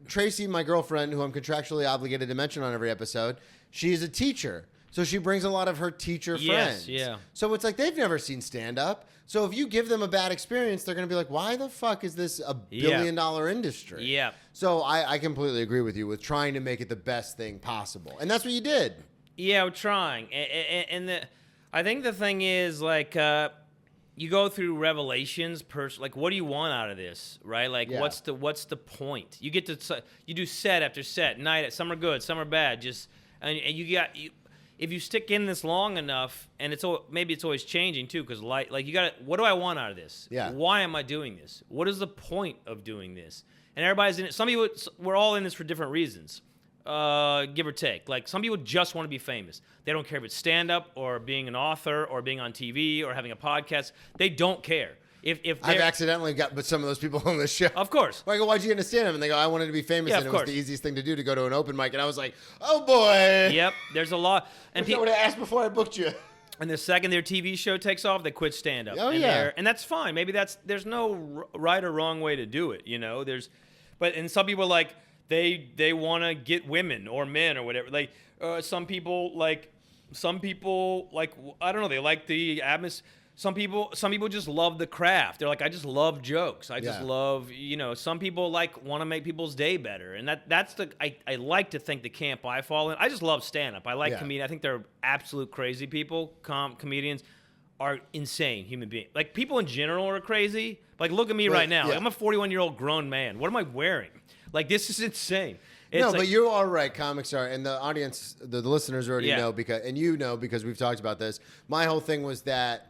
Tracy, my girlfriend, who I'm contractually obligated to mention on every episode, she's a teacher. So she brings a lot of her teacher friends. Yeah. So it's like they've never seen stand-up. So if you give them a bad experience, they're going to be like, why the fuck is this a billion-dollar industry? Yeah. So I completely agree with you with trying to make it the best thing possible. And that's what you did. Yeah, we're trying. I think the thing is, like, you go through revelations. Like, what do you want out of this, right? Like, what's the point? You get to you do set after set, night. Some are good, some are bad. And if you stick in this long enough, and maybe it's always changing too, because like you got what do I want out of this? Yeah. Why am I doing this? What is the point of doing this? And everybody's in it. Some people, we're all in this for different reasons, give or take. Like, some people just want to be famous. They don't care if it's stand-up or being an author or being on TV or having a podcast. They don't care. If I've accidentally got some of those people on this show. Of course. I go, why'd you get into stand-up? And they go, I wanted to be famous, Yeah, and of it was course. the easiest thing to do to go to an open mic. And I was like, oh, boy. Yep, there's a lot. And I would have asked before I booked you. And the second their TV show takes off, they quit stand-up. Oh, and yeah. And that's fine. Maybe there's no right or wrong way to do it, you know? And some people, like, they want to get women or men or whatever. Like, some people, I don't know, they like the atmosphere. Some people just love the craft. They're like, I just love jokes. I just love, some people want to make people's day better. And that's I like to think the camp I fall in. I just love stand-up. I like comedians. I think they're absolute crazy people. Comedians are insane human beings. Like, people in general are crazy. Like, look at me right now. Yeah. Like, I'm a 41-year-old grown man. What am I wearing? Like, this is insane. But you are right. Comics are, and the audience, the listeners already know because we've talked about this. My whole thing was that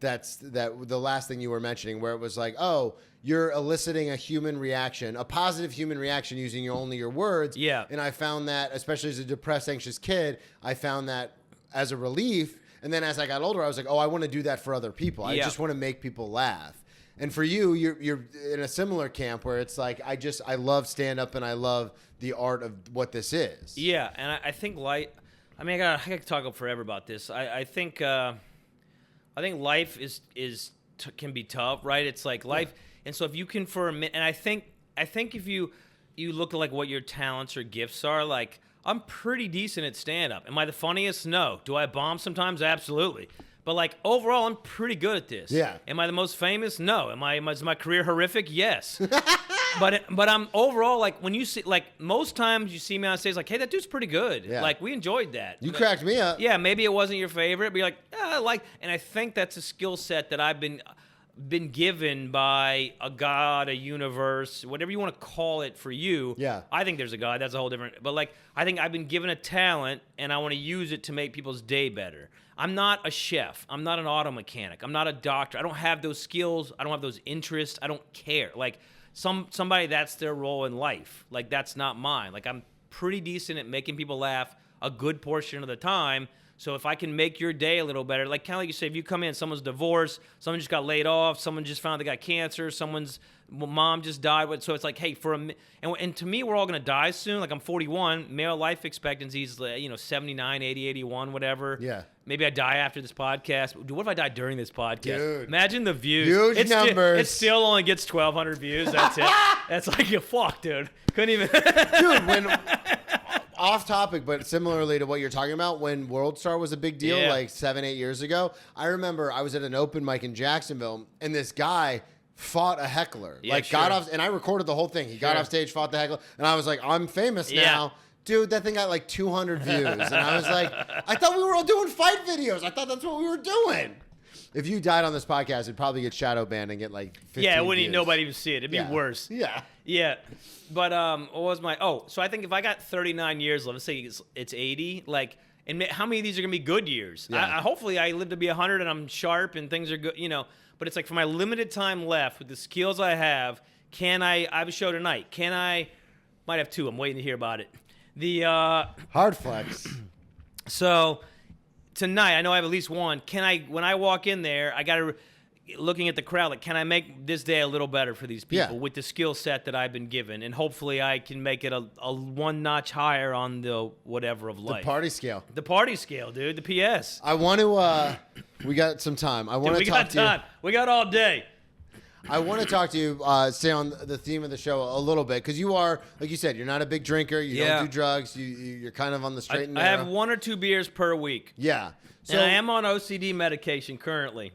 the last thing you were mentioning, where it was like, oh, you're eliciting a human reaction, a positive human reaction using only your words. Yeah. And I found that, especially as a depressed, anxious kid, I found that as a relief. And then as I got older, I was like, oh, I want to do that for other people. I just want to make people laugh. And for you, you're in a similar camp where it's like, I love stand-up and I love the art of what this is. Yeah, and I think I could talk forever about this. I think life can be tough, right? It's like life, and so if you can for a minute, and I think if you look at like what your talents or gifts are, like, I'm pretty decent at stand-up. Am I the funniest? No. Do I bomb sometimes? Absolutely. But like, overall, I'm pretty good at this. Yeah. Am I the most famous? No. Is my career horrific? Yes. But I'm overall, like, when you see, like, most times you see me on stage, like, hey, that dude's pretty good. Yeah. Like, we enjoyed that. You cracked me up. Yeah, maybe it wasn't your favorite, but you're like, and I think that's a skill set that I've been given by a God, a universe, whatever you want to call it for you. Yeah. I think there's a God. That's a whole different. But like, I think I've been given a talent, and I want to use it to make people's day better. I'm not a chef. I'm not an auto mechanic. I'm not a doctor. I don't have those skills. I don't have those interests. I don't care. Like, somebody, that's their role in life. Like, that's not mine. Like, I'm pretty decent at making people laugh a good portion of the time. So if I can make your day a little better, like, kind of like you say, if you come in, someone's divorced, someone just got laid off, someone just found they got cancer, someone's mom just died. So it's like, hey, and to me, we're all going to die soon. Like, I'm 41, male life expectancy is, 79, 80, 81, whatever. Yeah. Maybe I die after this podcast. What if I die during this podcast? Dude. Imagine the views. Huge numbers. It still only gets 1,200 views. That's it. That's like, fuck, dude. Couldn't even. Dude, when off topic, but similarly to what you're talking about, when World Star was a big deal, like 7-8 years ago, I remember I was at an open mic in Jacksonville, and this guy fought a heckler. Got off, and I recorded the whole thing. He got off stage, fought the heckler, and I was like, I'm famous now. Dude, that thing got like 200 views. And I was like, I thought we were all doing fight videos. I thought that's what we were doing. If you died on this podcast, it'd probably get shadow banned and get like 15 views. Nobody even see it. It'd be worse. Yeah. Yeah. But what was so I think if I got 39 years, let's say it's 80, like, and how many of these are going to be good years? Yeah. Hopefully I live to be 100 and I'm sharp and things are good, but it's like, for my limited time left with the skills I have, I have a show tonight. Might have 2. I'm waiting to hear about it. Hard flex. So tonight, I know I have at least 1. When I walk in there, looking at the crowd, like, can I make this day a little better for these people Yeah. with the skill set that I've been given, and hopefully I can make it a one notch higher on the whatever of life. Party scale. The party scale, dude. The PS. I want to. We got some time. I want Dude, to we talk got to you. time. We got all day. I want to talk to you. Stay on the theme of the show a little bit because you are, like you said, you're not a big drinker. You Yeah. don't do drugs. You're kind of on the straight and I narrow. have 1 or 2 beers per week. Yeah. So And I am on OCD medication currently.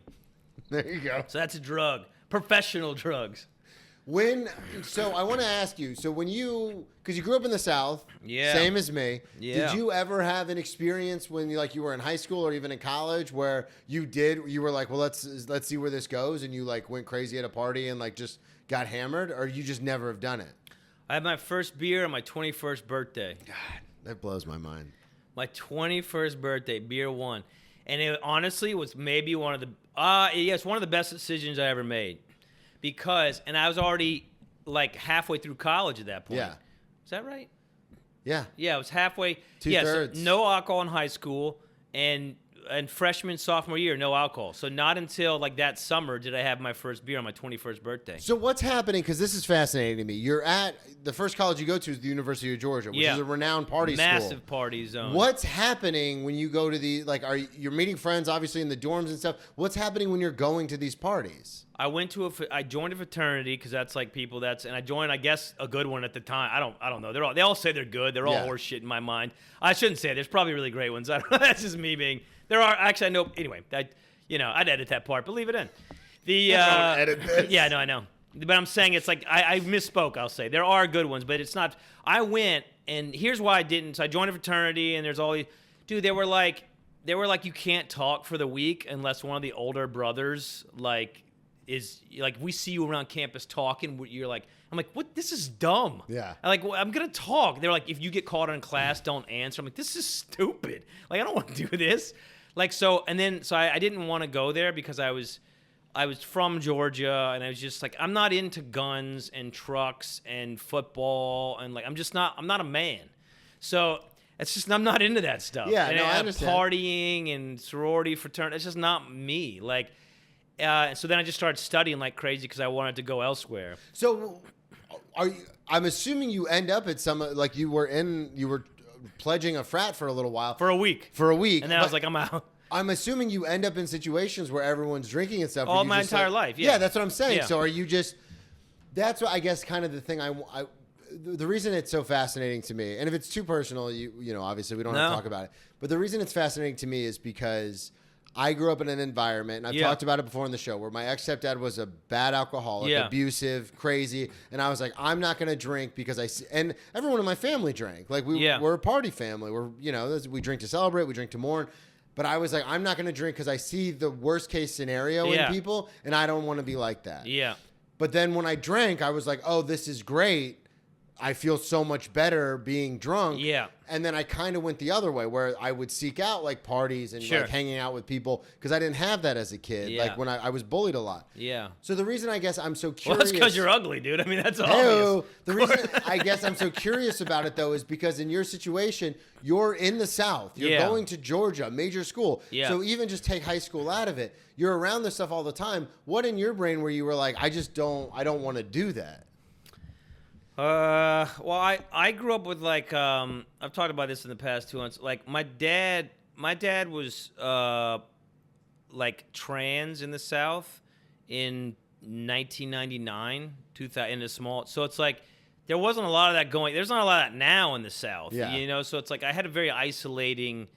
there you go. So that's a drug. Professional drugs. So I want to ask you. So when because you grew up in the South, Yeah. same as me. Yeah. Did you ever have an experience when you were in high school or even in college where you were like, well, let's see where this goes, and you like went crazy at a party and like just got hammered, or you just never have done it? I had my first beer on my 21st birthday. God, that blows my mind. My 21st birthday, beer 1. And it honestly was maybe one of the it's one of the best decisions I ever made. And I was already like halfway through college at that point. Yeah. Is that right? Yeah. Yeah, it was halfway. Two-thirds. So no alcohol in high school, and freshman, sophomore year, no alcohol. So not until like that summer did I have my first beer on my 21st birthday. So what's happening? Because this is fascinating to me. You're at the first college you go to is the University of Georgia, which Yeah. is a renowned party school. Massive party zone. What's happening when you go to you're meeting friends obviously in the dorms and stuff? What's happening when you're going to these parties? I joined a fraternity because that's like people and I joined, I guess, a good one at the time. I don't know. They all say they're good. They're all Yeah. horse shit in my mind. I shouldn't say it. There's probably really great ones. I don't know. That's just me being. There are actually I know. Anyway, I'd edit that part, but leave it in. Don't edit this. Yeah, no, I know. But I'm saying it's like I misspoke. I'll say there are good ones, but it's not. I went, and here's why I didn't. So I joined a fraternity, and there's all these. Dude, they were like you can't talk for the week unless one of the older brothers is like, we see you around campus talking. I'm like, what? This is dumb. Yeah. I'm gonna talk. They're like, if you get caught in class, don't answer. I'm like, this is stupid. Like, I don't want to do this. Like, so I didn't want to go there because I was from Georgia, and I was just like, I'm not into guns and trucks and football, and like, I'm not a man. So it's just, I'm not into that stuff. Yeah, and no, I understand. Partying and sorority, fraternity, it's just not me. Like, so then I just started studying like crazy because I wanted to go elsewhere. So I'm assuming you end up at you were pledging a frat for a little while. For a week. And then I was like, I'm out. I'm assuming you end up in situations where everyone's drinking and stuff. All or you my just, entire life, yeah. Yeah, that's what I'm saying. Yeah. So are you just? That's what I guess kind of the thing the reason it's so fascinating to me, and if it's too personal, you know, obviously we don't have to talk about it. But the reason it's fascinating to me is because I grew up in an environment, and I've talked about it before on the show, where my ex-stepdad was a bad alcoholic, abusive, crazy, and I was like, I'm not going to drink because I see, and everyone in my family drank. Like we're a party family. We drink to celebrate, we drink to mourn. But I was like, I'm not going to drink because I see the worst case scenario in people, and I don't want to be like that. Yeah. But then when I drank, I was like, oh, this is great. I feel so much better being drunk. Yeah. And then I kind of went the other way where I would seek out like parties and like hanging out with people because I didn't have that as a kid. Yeah. Like when I was bullied a lot. Yeah. So the reason I guess I'm so Well, curious. that's because you're ugly, dude. I mean, that's Hey-o. obvious. The reason I guess I'm so curious about it though is because in your situation, you're in the South. You're going to Georgia, major school. Yeah. So even just take high school out of it. You're around this stuff all the time. What in your brain where you were like, I don't want to do that? Well, I grew up with like I've talked about this in the past 2 months. Like my dad was like trans in the South in 1999, 2000 in a small. So it's like there wasn't a lot of that going. There's not a lot of that now in the South. Yeah. You know, so it's like I had a very isolating.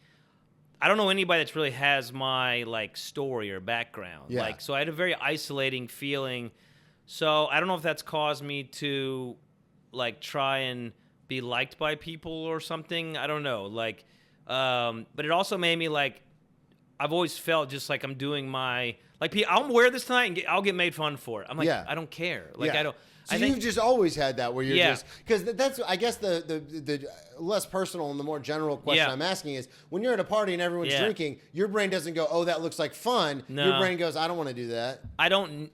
I don't know anybody that's really has my like story or background. Yeah. Like, so I had a very isolating feeling. So I don't know if that's caused me to like try and be liked by people or something. I don't know. Like, but it also made me like, I've always felt just like I'm doing my, like, I'll wear this tonight and I'll get made fun for it. I'm like, I don't care. Like, I don't. So I think, you've just always had that where you're Yeah. just because that's I guess the less personal and the more general question I'm asking is when you're at a party and everyone's drinking, your brain doesn't go, oh, that looks like fun. No. Your brain goes, I don't want to do that. I don't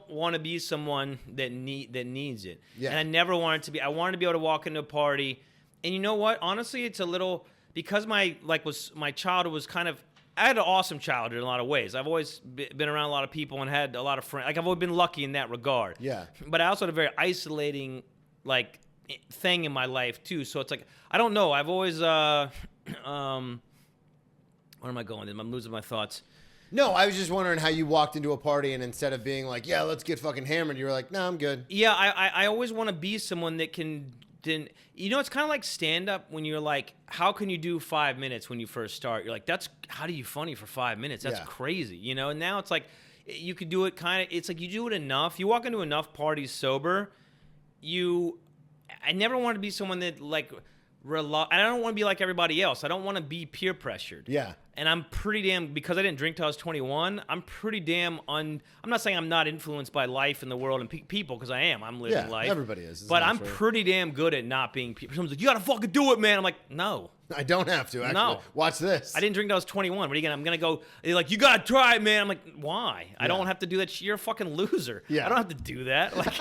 want to be someone that needs it. Yeah. And I never wanted to be. I wanted to be able to walk into a party, and you know what? Honestly, it's a little because my childhood was kind of I had an awesome childhood in a lot of ways. I've always been around a lot of people and had a lot of friends. Like, I've always been lucky in that regard. Yeah. But I also had a very isolating, like, thing in my life, too. So it's like, I don't know. I've always, where am I going? I'm losing my thoughts. No, I was just wondering how you walked into a party and instead of being like, yeah, let's get fucking hammered, you were like, no, I'm good. Yeah, I always want to be someone that can... You know, it's kind of like stand-up when you're like, how can you do 5 minutes when you first start? You're like, how do you funny for 5 minutes? That's crazy, you know? And now it's like, you could do it kind of, it's like you do it enough. You walk into enough parties sober, I never want to be someone that, like, I don't want to be like everybody else. I don't want to be peer pressured. Yeah. And I'm pretty damn, because I didn't drink till I was 21, I'm pretty damn I'm not saying I'm not influenced by life and the world and people, because I am. I'm living life. Everybody is. But I'm pretty damn good at not being people. Someone's like, you got to fucking do it, man. I'm like, no. I don't have to, actually. No. Watch this. I didn't drink till I was 21. What are you going to, I'm going to go, they're like, you got to try it, man. I'm like, why? I don't have to do that. You're a fucking loser. Yeah. I don't have to do that. Like,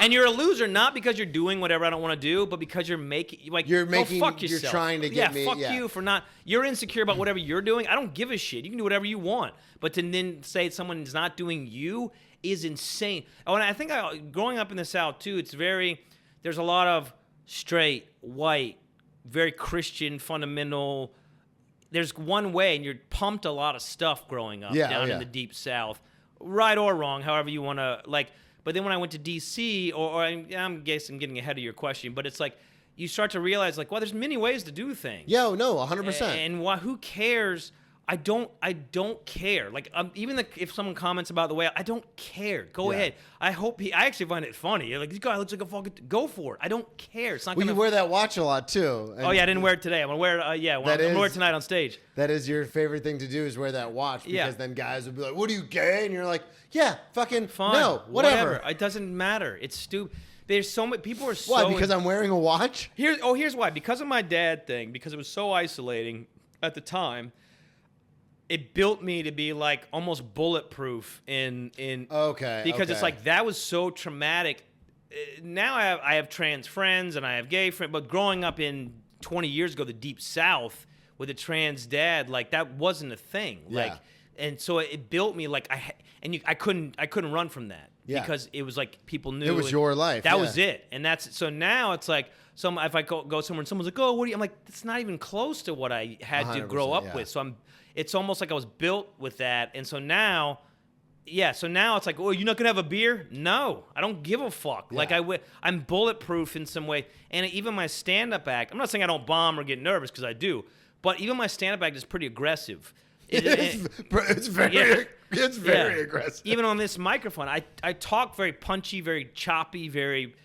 and you're a loser not because you're doing whatever I don't want to do, but because you're making, like, You're go making, fuck yourself. you're trying to get me. Fuck you for not, you're insecure about whatever you're doing. I don't give a shit. You can do whatever you want. But to then say someone's not doing you is insane. Oh, and I think growing up in the South, too, there's a lot of straight, white, very Christian, fundamental. There's one way, and you're pumped a lot of stuff growing up down in the deep South, right or wrong, however you want to, like. But then when I went to D.C., or I'm guessing I'm getting ahead of your question, but it's like you start to realize, like, well, there's many ways to do things. Yo, no, 100%. And who cares? I don't care. Like, even if someone comments about the way, I don't care. Go ahead. I actually find it funny. Like, this guy looks like a fucking, go for it. I don't care. It's not Well, gonna. you wear that watch a lot, too. Oh, yeah, I didn't wear it today. I'm going to wear it, I'm going to wear it tonight on stage. That is your favorite thing to do, is wear that watch, because then guys will be like, what are you, gay? And you're like, yeah, fucking, Fine. no, whatever. It doesn't matter. It's stupid. There's so many, people are so. Why, because I'm wearing a watch? Here's why. Because of my dad thing, because it was so isolating at the time, it built me to be like almost bulletproof in because it's like that was so traumatic. Now I have trans friends and I have gay friends, but growing up in 20 years ago, the deep South with a trans dad, like that wasn't a thing. Like, and so it built me like I couldn't run from that because it was like people knew it was your life. That was it, and that's so now it's like if I go somewhere and someone's like, oh, what do you? I'm like, it's not even close to what I had to grow up with. So it's almost like I was built with that. And so now, so now it's like, oh, you're not going to have a beer? No, I don't give a fuck. Yeah. Like I'm bulletproof in some way. And even my stand-up act, I'm not saying I don't bomb or get nervous, because I do, but even my stand-up act is pretty aggressive. It's very aggressive. Even on this microphone, I talk very punchy, very choppy, very,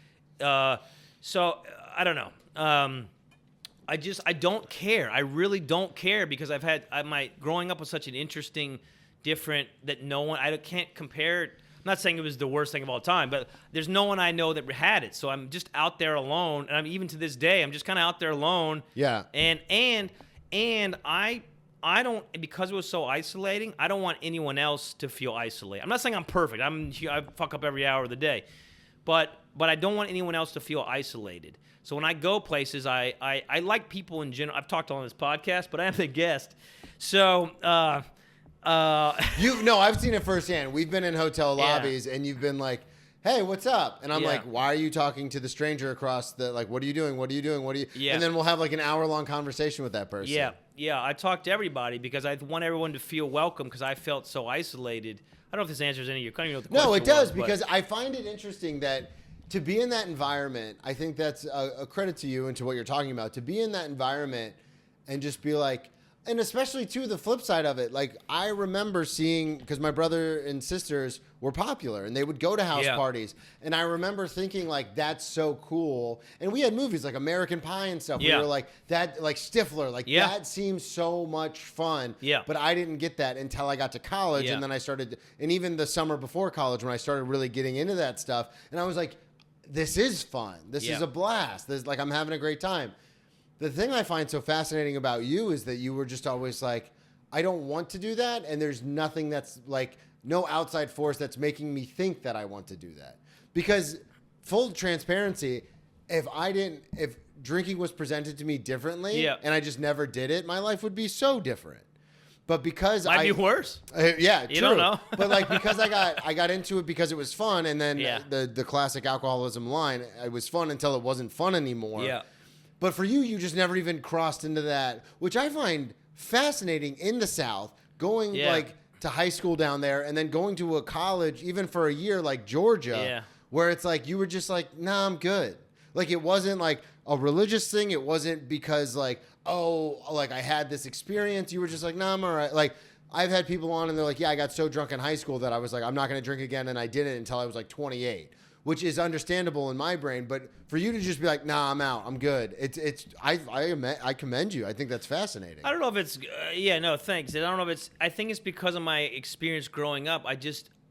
so I don't know. I don't care. I really don't care, because I've had growing up was such an interesting, different, that I can't compare it. I'm not saying it was the worst thing of all time, but there's no one I know that had it. So I'm just out there alone, and I'm even to this day, I'm just kind of out there alone. Yeah. And I don't, because it was so isolating, I don't want anyone else to feel isolated. I'm not saying I'm perfect. I fuck up every hour of the day, but I don't want anyone else to feel isolated. So when I go places, I like people in general. I've talked on this podcast, but I am the guest. So, I've seen it firsthand. We've been in hotel lobbies, and you've been like, hey, what's up? And I'm like, why are you talking to the stranger across the, like, what are you doing? What are you doing? What are you? Yeah. And then we'll have like an hour-long conversation with that person. Yeah. I talk to everybody because I want everyone to feel welcome, because I felt so isolated. I don't know if this answers any of your question. No, it does, because I find it interesting that to be in that environment, I think that's a credit to you and to what you're talking about, to be in that environment and just be like, and especially too, the flip side of it. Like, I remember seeing, because my brother and sisters were popular and they would go to house parties. And I remember thinking, like, that's so cool. And we had movies like American Pie and stuff. We were like, that, like Stifler, like that seems so much fun. Yeah. But I didn't get that until I got to college. And then I started, and even the summer before college when I started really getting into that stuff. And I was like, this is fun. This is a blast. This, like, I'm having a great time. The thing I find so fascinating about you is that you were just always like, I don't want to do that. And there's nothing that's like, no outside force that's making me think that I want to do that. Because full transparency, if drinking was presented to me differently and I just never did it, my life would be so different. But because Might be worse. Yeah, You true. don't know. But like because I got into it because it was fun, and then Yeah. the classic alcoholism line, it was fun until it wasn't fun anymore. Yeah. But for you just never even crossed into that, which I find fascinating in the South, going like to high school down there and then going to a college even for a year like Georgia, where it's like you were just like, nah, I'm good. Like it wasn't like a religious thing. It wasn't because like, oh, like I had this experience. You were just like, nah, I'm all right. Like I've had people on and they're like, yeah, I got so drunk in high school that I was like, I'm not going to drink again. And I didn't until I was like 28, which is understandable in my brain. But for you to just be like, nah, I'm out, I'm good. I commend you. I think that's fascinating. I don't know if it's, no, thanks. I don't know if it's, I think it's because of my experience growing up.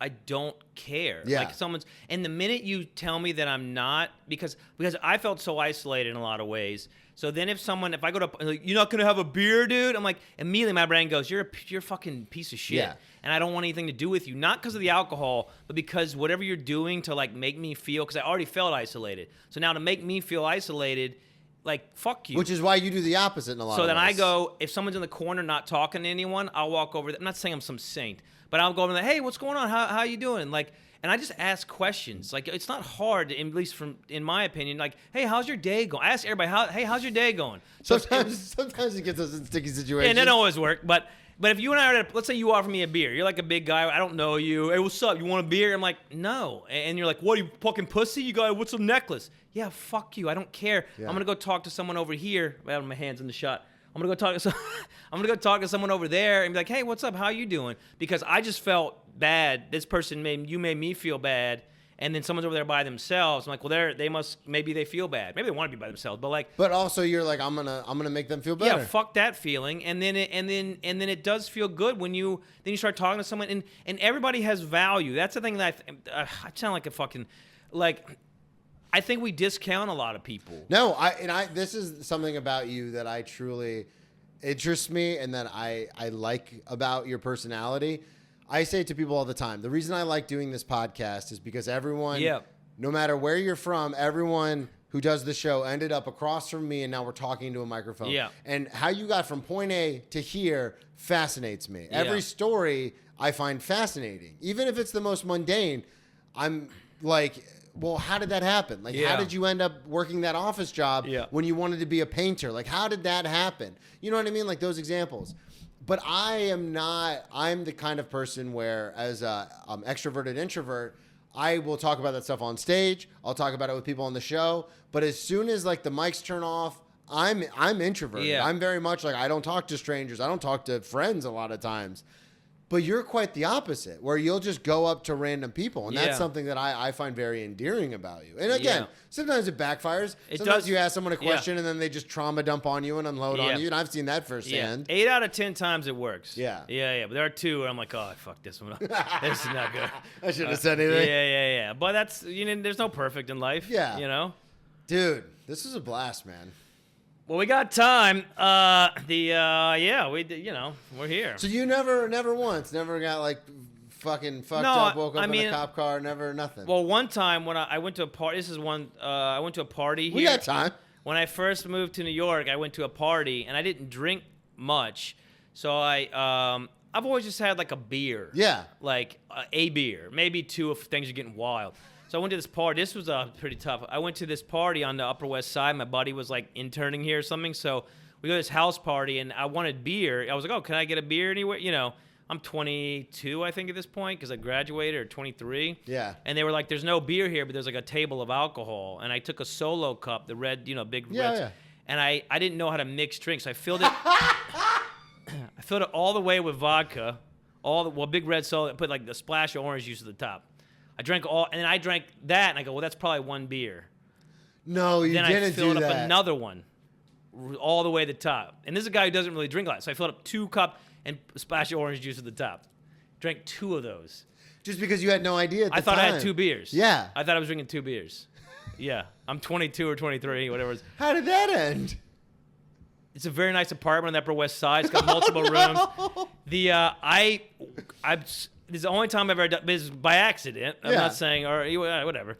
I don't care. Yeah. Like and the minute you tell me that I'm not, because I felt so isolated in a lot of ways. So then if I go to, like, you're not going to have a beer, dude? I'm like, immediately my brain goes, you're a fucking piece of shit. Yeah. And I don't want anything to do with you. Not because of the alcohol, but because whatever you're doing to like make me feel, because I already felt isolated. So now to make me feel isolated, like, fuck you. Which is why you do the opposite in a lot of ways. So then I go, if someone's in the corner not talking to anyone, I'll walk over. I'm not saying I'm some saint, but I'll go over there, hey, what's going on? How you doing? Like, and I just ask questions. Like, it's not hard, at least in my opinion. Like, hey, how's your day going? I ask everybody, hey, how's your day going? So sometimes it gets us in sticky situations. and it doesn't always work, but if you and I are, let's say you offer me a beer. You're like a big guy. I don't know you. Hey, what's up? You want a beer? I'm like, no. And you're like, what, are you fucking pussy? You go, what's a necklace? Yeah, fuck you. I don't care. Yeah. I'm going to go talk to someone over here. I have my hands in the shot. I'm going to go talk to someone over there and be like, hey, what's up? How you doing? Because I just felt bad. This person made me feel bad. And then someone's over there by themselves. I'm like, well, maybe they feel bad. Maybe they want to be by themselves, but like. But also, you're like, I'm gonna make them feel better. Yeah, fuck that feeling. And then it does feel good when you start talking to someone, and everybody has value. That's the thing that I sound like a fucking like. I think we discount a lot of people. No, this is something about you that I truly interests me, and that I like about your personality. I say it to people all the time. The reason I like doing this podcast is because everyone, no matter where you're from, everyone who does the show ended up across from me, and now we're talking to a microphone. Yeah. And how you got from point A to here fascinates me. Yeah. Every story I find fascinating. Even if it's the most mundane, I'm like, well, how did that happen? Like, how did you end up working that office job when you wanted to be a painter? Like, how did that happen? You know what I mean? Like those examples. But I'm the kind of person where, as a extroverted introvert, I will talk about that stuff on stage. I'll talk about it with people on the show. But as soon as like the mics turn off, I'm introverted. Yeah. I'm very much like, I don't talk to strangers. I don't talk to friends a lot of times. But you're quite the opposite, where you'll just go up to random people. And that's something that I find very endearing about you. And again, sometimes it backfires. Sometimes you ask someone a question and then they just trauma dump on you and unload on you. And I've seen that firsthand. 8 out of 10 times it works. Yeah. But there are 2 where I'm like, oh, fuck this one. This is not good. I shouldn't have said anything. Yeah. But that's, there's no perfect in life. Yeah. You know? Dude, this is a blast, man. Well, we got time. We're here. So you never once got like fucking fucked up, woke up in a cop car, never nothing. Well, one time when I went to a party, I went to a party here. We got time. When I first moved to New York, I went to a party and I didn't drink much. So I've always just had like a beer. Yeah. Like a beer, maybe 2 if things are getting wild. So I went to this party. This was pretty tough. I went to this party on the Upper West Side. My buddy was like interning here or something. So we go to this house party, and I wanted beer. I was like, oh, can I get a beer anywhere? I'm 22, I think, at this point, because I graduated, or 23. Yeah. And they were like, there's no beer here, but there's like a table of alcohol. And I took a Solo cup, the red, big red. Yeah. And I didn't know how to mix drinks. So I filled it. I filled it all the way with vodka. Big red Solo. I put like the splash of orange juice at the top. I drank I drank that, and I go, well, that's probably 1 beer. No, you didn't do that. Then I filled up another another one, all the way to the top. And this is a guy who doesn't really drink a lot, so I filled up 2 cups and a splash of orange juice at the top. Drank 2 of those. Just because you had no idea at the I thought time. I had 2 beers. Yeah. I thought I was drinking 2 beers. Yeah. I'm 22 or 23, whatever it is. How did that end? It's a very nice apartment on the Upper West Side. It's got multiple rooms. This is the only time I've ever done this by accident. I'm not saying, or whatever.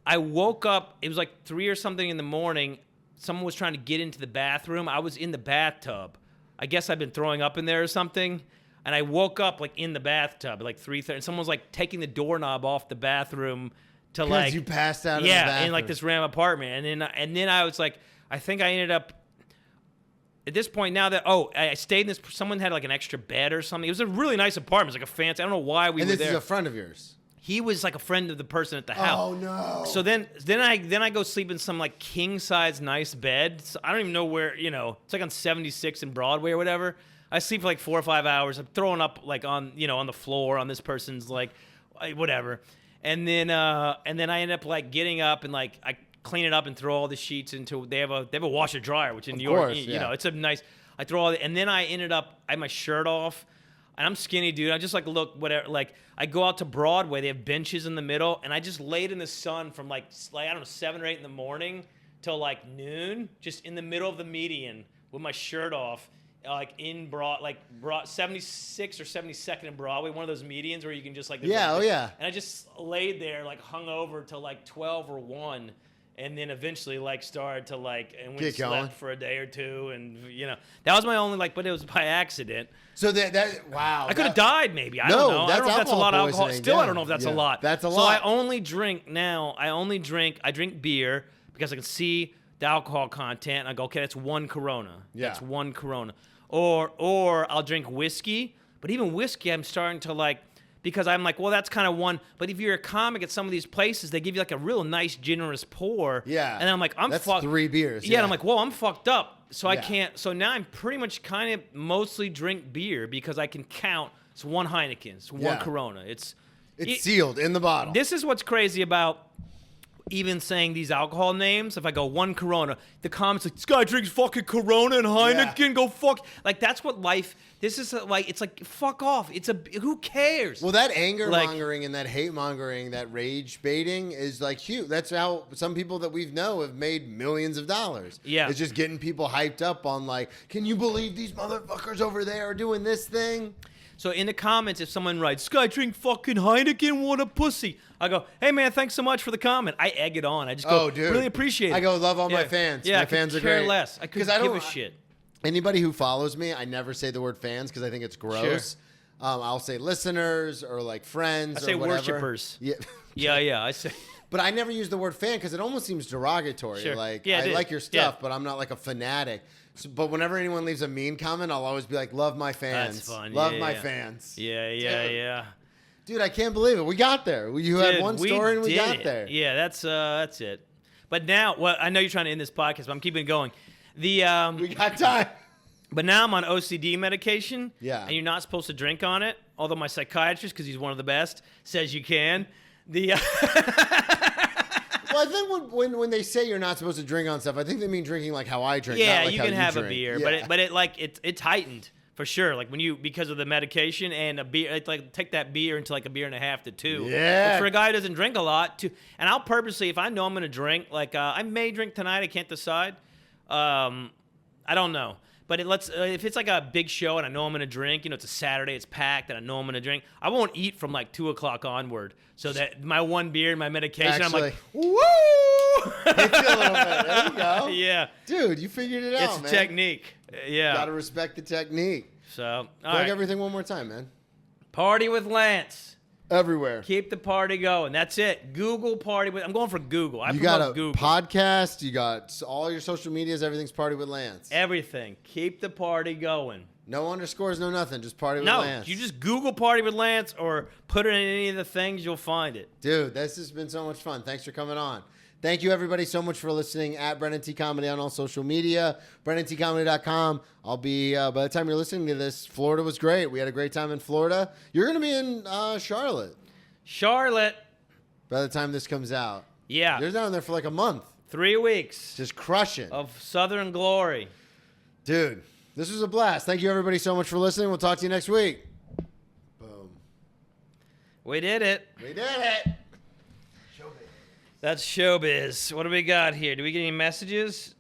I woke up, it was like 3 or something in the morning. Someone was trying to get into the bathroom. I was in the bathtub I guess I've been throwing up in there or something. And I woke up like in the bathtub at like 3:30. And someone was like taking the doorknob off the bathroom to like. Because you passed out in the bathroom. In like this random apartment. And then I was like, I think I ended up. At this point now that I stayed in this. Someone had like an extra bed or something. It was a really nice apartment. It was like a fancy. I don't know why we were there. And this is a friend of yours. He was like a friend of the person at the house. Oh no! So then I go sleep in some like king size nice bed. So I don't even know where, it's like on 76 in Broadway or whatever. I sleep for like 4 or 5 hours. I'm throwing up like on on the floor on this person's like whatever, and then I end up like getting up and like I clean it up and throw all the sheets into. They have a washer dryer, which in New York, it's a nice. I throw all the, and then I ended up I had my shirt off. And I'm skinny, dude. I just like look whatever. Like I go out to Broadway. They have benches in the middle, and I just laid in the sun from like I don't know 7 or 8 in the morning till like noon, just in the middle of the median with my shirt off, like in 76 or 72nd in Broadway, one of those medians where you can just like yeah. And I just laid there like hung over till like 12 or 1. And then eventually, like, started to, like, and we slept for a day or two. And, that was my only, like, but it was by accident. So wow. I could have died, maybe. I don't know. I don't know if that's a lot of alcohol. Still, I don't know if that's a lot. That's a lot. So I only drink now. I drink beer because I can see the alcohol content. And I go, okay, that's 1 Corona. Yeah. That's 1 Corona. Or I'll drink whiskey. But even whiskey, I'm starting to, like, because I'm like, well, that's kind of one. But if you're a comic at some of these places, they give you like a real nice, generous pour. Yeah. And I'm like, that's fucked. 3 beers. Yeah. And I'm like, well, I'm fucked up. So I can't. So now I'm pretty much kind of mostly drink beer because I can count. It's 1 Heineken. It's 1 Corona. It's sealed in the bottle. This is what's crazy about even saying these alcohol names. If I go 1 Corona, the comments like, this guy drinks fucking Corona and Heineken. Yeah. Go fuck. Like, that's what life. This is like, it's like, fuck off. Who cares? Well, that anger mongering and that hate mongering, that rage baiting is like huge. That's how some people that we know have made millions of dollars. Yeah. It's just getting people hyped up on like, can you believe these motherfuckers over there are doing this thing? So in the comments, if someone writes, "Guy drink fucking Heineken, what a pussy," I go, "Hey man, thanks so much for the comment." I egg it on. I just go, dude. "Really appreciate it." I go, love all my fans. Yeah, my fans are great. I care less. I couldn't give a shit. Anybody who follows me, I never say the word fans because I think it's gross. Sure. I'll say listeners or like friends. I say or whatever. worshipers. Yeah. Yeah. I say. But I never use the word fan because it almost seems derogatory. Sure. Like, Yeah, I like your stuff, but I'm not like a fanatic. So, but whenever anyone leaves a mean comment, I'll always be like, love my fans. That's fun. Love my fans. Yeah. Dude, I can't believe it. We got there. You had one story and we got there. Yeah, that's it. But now, well, I know you're trying to end this podcast, but I'm keeping it going. We got time. But now I'm on OCD medication. Yeah. And you're not supposed to drink on it, although my psychiatrist, because he's one of the best, says you can. Well, I think when they say you're not supposed to drink on stuff, I think they mean drinking like how I drink. Yeah, not like you how can have drink. a beer, Yeah. but it's heightened for sure. Like because of the medication and a beer, it's like take that beer into like a beer and a half to 2. Yeah. But for a guy who doesn't drink a lot, and I'll purposely, if I know I'm gonna drink, like I may drink tonight, I can't decide. I don't know. But if it's like a big show and I know I'm gonna drink, it's a Saturday, it's packed, and I know I'm gonna drink, I won't eat from like 2:00 onward. So that my 1 beer and my medication, Actually, I'm like, woo! Hits you a little bit. There you go. Yeah, dude, you figured it out, it's a man. technique. Yeah, Gotta respect the technique. So Plug everything one more time, man. Party with Lance. Everywhere. Keep the party going. That's it. Google party with. I'm going for Google. You got a Google. podcast. You got all your social medias. Everything's Party with Lance. Everything. Keep the party going. No underscores, no nothing. Just Party with Lance. No, you just Google Party with Lance or put it in any of the things. You'll find it. Dude, this has been so much fun. Thanks for coming on. Thank you, everybody, so much for listening. At Brennan T. Comedy on all social media. BrennanTComedy.com. I'll be, by the time you're listening to this, Florida was great. We had a great time in Florida. You're going to be in Charlotte. Charlotte. By the time this comes out. Yeah. You're down there for like a month. 3 weeks. Just crushing. Of Southern glory. Dude, this was a blast. Thank you, everybody, so much for listening. We'll talk to you next week. Boom. We did it. We did it. That's showbiz. What do we got here? Do we get any messages?